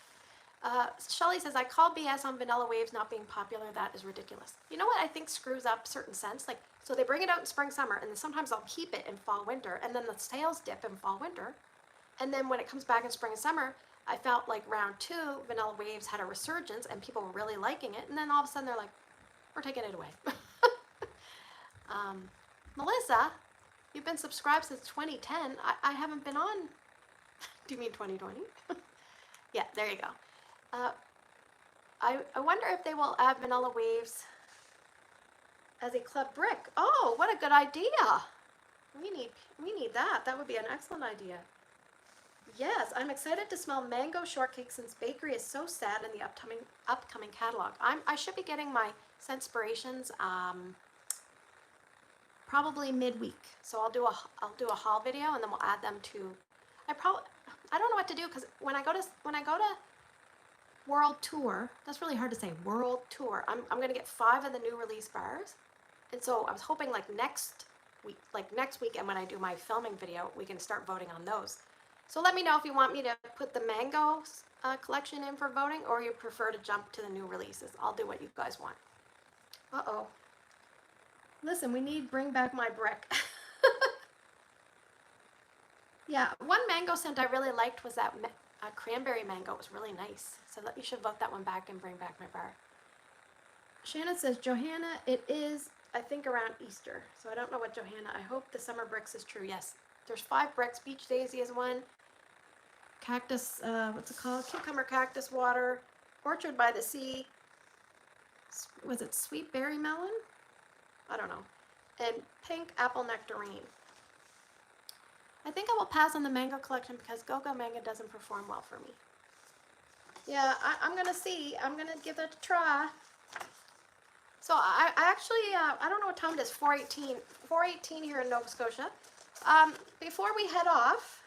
Shelly says, I call BS on vanilla waves not being popular. That is ridiculous. You know what I think screws up certain scents? Like, so they bring it out in spring, summer, and then sometimes I'll keep it in fall, winter, and then the sales dip in fall, winter. And then when it comes back in spring and summer, I felt like round 2, vanilla waves had a resurgence and people were really liking it. And then all of a sudden they're like, we're taking it away. Melissa, you've been subscribed since 2010. I haven't been on. Do you mean 2020? Yeah, there you go. I wonder if they will add vanilla waves as a club brick. Oh, what a good idea. We need that. That would be an excellent idea. Yes, I'm excited to smell mango shortcake since bakery is so sad in the upcoming catalog. I should be getting my Scentspirations probably midweek. So I'll do a haul video and then we'll add them to. I don't know what to do because when I go to World Tour, that's really hard to say. World Tour. I'm gonna get 5 of the new release bars, and so I was hoping like next weekend when I do my filming video, we can start voting on those. So let me know if you want me to put the mangoes collection in for voting, or you prefer to jump to the new releases. I'll do what you guys want. Uh-oh. Listen, we need bring back my brick. Yeah, one mango scent I really liked was that cranberry mango. It was really nice. So you should vote that one back and bring back my bar. Shannon says, Johanna, it is, I think, around Easter. So I don't know what Johanna, I hope the summer bricks is true. Yes, there's 5 bricks. Beach daisy is one. Cactus, what's it called? Cucumber cactus water. Orchard by the sea. Was it sweet berry melon? I don't know. And pink apple nectarine. I think I will pass on the mango collection because Go-Go Mango doesn't perform well for me. Yeah, I'm going to see. I'm going to give that a try. So I actually, I don't know what time it is, 4:18 here in Nova Scotia. Before we head off,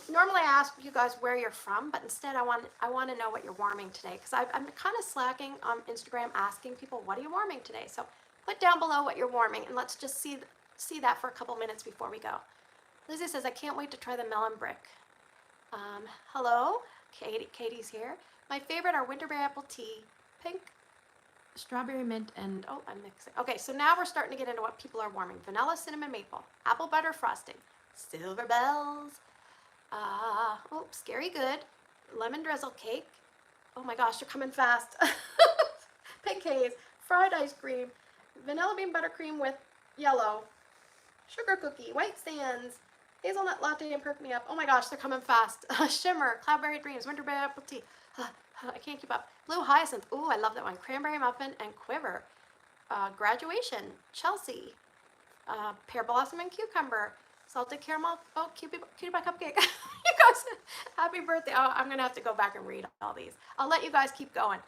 normally I ask you guys where you're from, but instead I want to know what you're warming today because I'm kind of slacking on Instagram asking people, what are you warming today? So put down below what you're warming and let's just see that for a couple minutes before we go. Lizzie says, I can't wait to try the melon brick. Hello, Katie's here. My favorite are winterberry apple tea, pink, strawberry mint, and oh, I'm mixing. Okay, so now we're starting to get into what people are warming. Vanilla, cinnamon, maple, apple butter frosting, silver bells, oh, scary good, lemon drizzle cake. Oh my gosh, they're coming fast. Pink haze, fried ice cream, vanilla bean buttercream with yellow, sugar cookie, white sands, hazelnut latte and perk me up. Oh my gosh, they're coming fast. Shimmer, cloudberry dreams, winterberry apple tea. I can't keep up. Blue hyacinth. Ooh, I love that one. Cranberry muffin and quiver. Graduation, Chelsea. Pear blossom and cucumber. Salted caramel. Oh, cutie pie cupcake. You guys, happy birthday. Oh, I'm gonna have to go back and read all these. I'll let you guys keep going.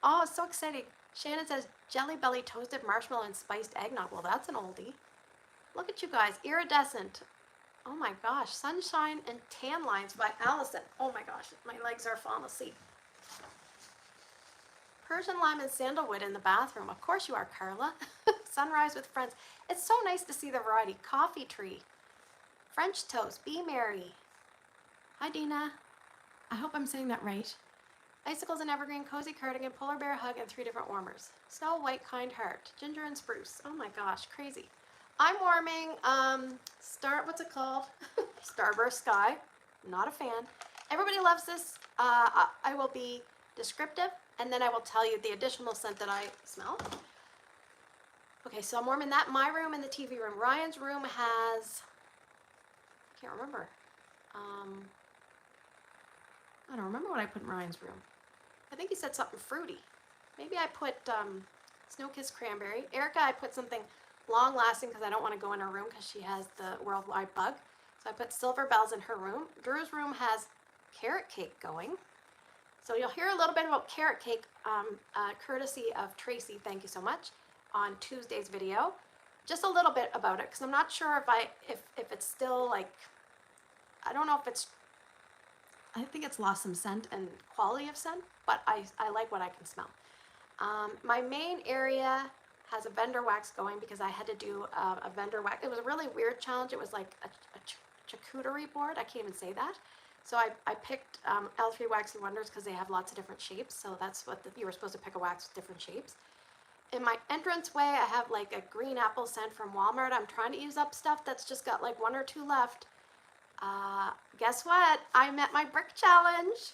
Oh, it's so exciting. Shannon says Jelly Belly toasted marshmallow and spiced eggnog. Well, that's an oldie. Look at you guys. Iridescent. Oh my gosh. Sunshine and Tan Lines by Allison. Oh my gosh. My legs are falling asleep. Persian lime and sandalwood in the bathroom. Of course you are, Carla. Sunrise with friends. It's so nice to see the variety. Coffee tree. French toast. Be merry. Hi, Dina. I hope I'm saying that right. Icicles and evergreen, cozy cardigan, polar bear hug, and 3 different warmers. Snow white, kind heart. Ginger and spruce. Oh my gosh, crazy. I'm warming, what's it called? Starburst Sky. Not a fan. Everybody loves this. I will be descriptive, and then I will tell you the additional scent that I smell. Okay, so I'm warming that in my room and the TV room. Ryan's room has, I can't remember. I don't remember what I put in Ryan's room. I think he said something fruity. Maybe I put Snow-Kissed Cranberry. Erica, I put something long-lasting because I don't want to go in her room because she has the worldwide bug. So I put Silver Bells in her room. Drew's room has Carrot Cake going. So you'll hear a little bit about Carrot Cake, courtesy of Tracy. Thank you so much. on Tuesday's video, just a little bit about it, because I'm not sure if it's still like, I don't know if it's, I think it's lost some scent and quality of scent, but I like what I can smell. My main area has a vendor wax going because I had to do a vendor wax. It was a really weird challenge. It was like a charcuterie board. I can't even say that. So I picked L3 Waxy Wonders because they have lots of different shapes. So that's what you were supposed to pick a wax with different shapes. In my entranceway, I have like a green apple scent from Walmart. I'm trying to use up stuff that's just got like 1 or 2 left. Guess what? I met my brick challenge.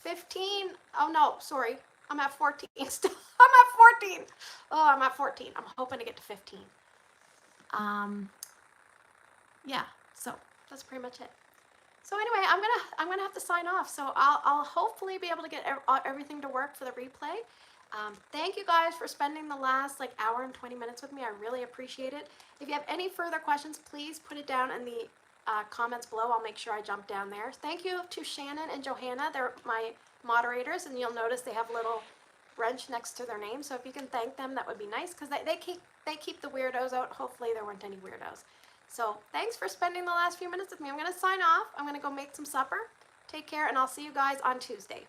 15. Oh no, sorry. I'm at 14 still. I'm at 14. Oh, I'm at 14. I'm hoping to get to 15. Yeah, so that's pretty much it. So anyway, I'm gonna have to sign off. So I'll hopefully be able to get everything to work for the replay. Thank you guys for spending the last like hour and 20 minutes with me. I really appreciate it. If you have any further questions, please put it down in the comments below. I'll make sure I jump down there. Thank you to Shannon and Johanna. They're my moderators, and you'll notice they have a little wrench next to their name. So if you can thank them, that would be nice, because they keep the weirdos out. Hopefully there weren't any weirdos. So thanks for spending the last few minutes with me. I'm going to sign off. I'm going to go make some supper. Take care, and I'll see you guys on Tuesday.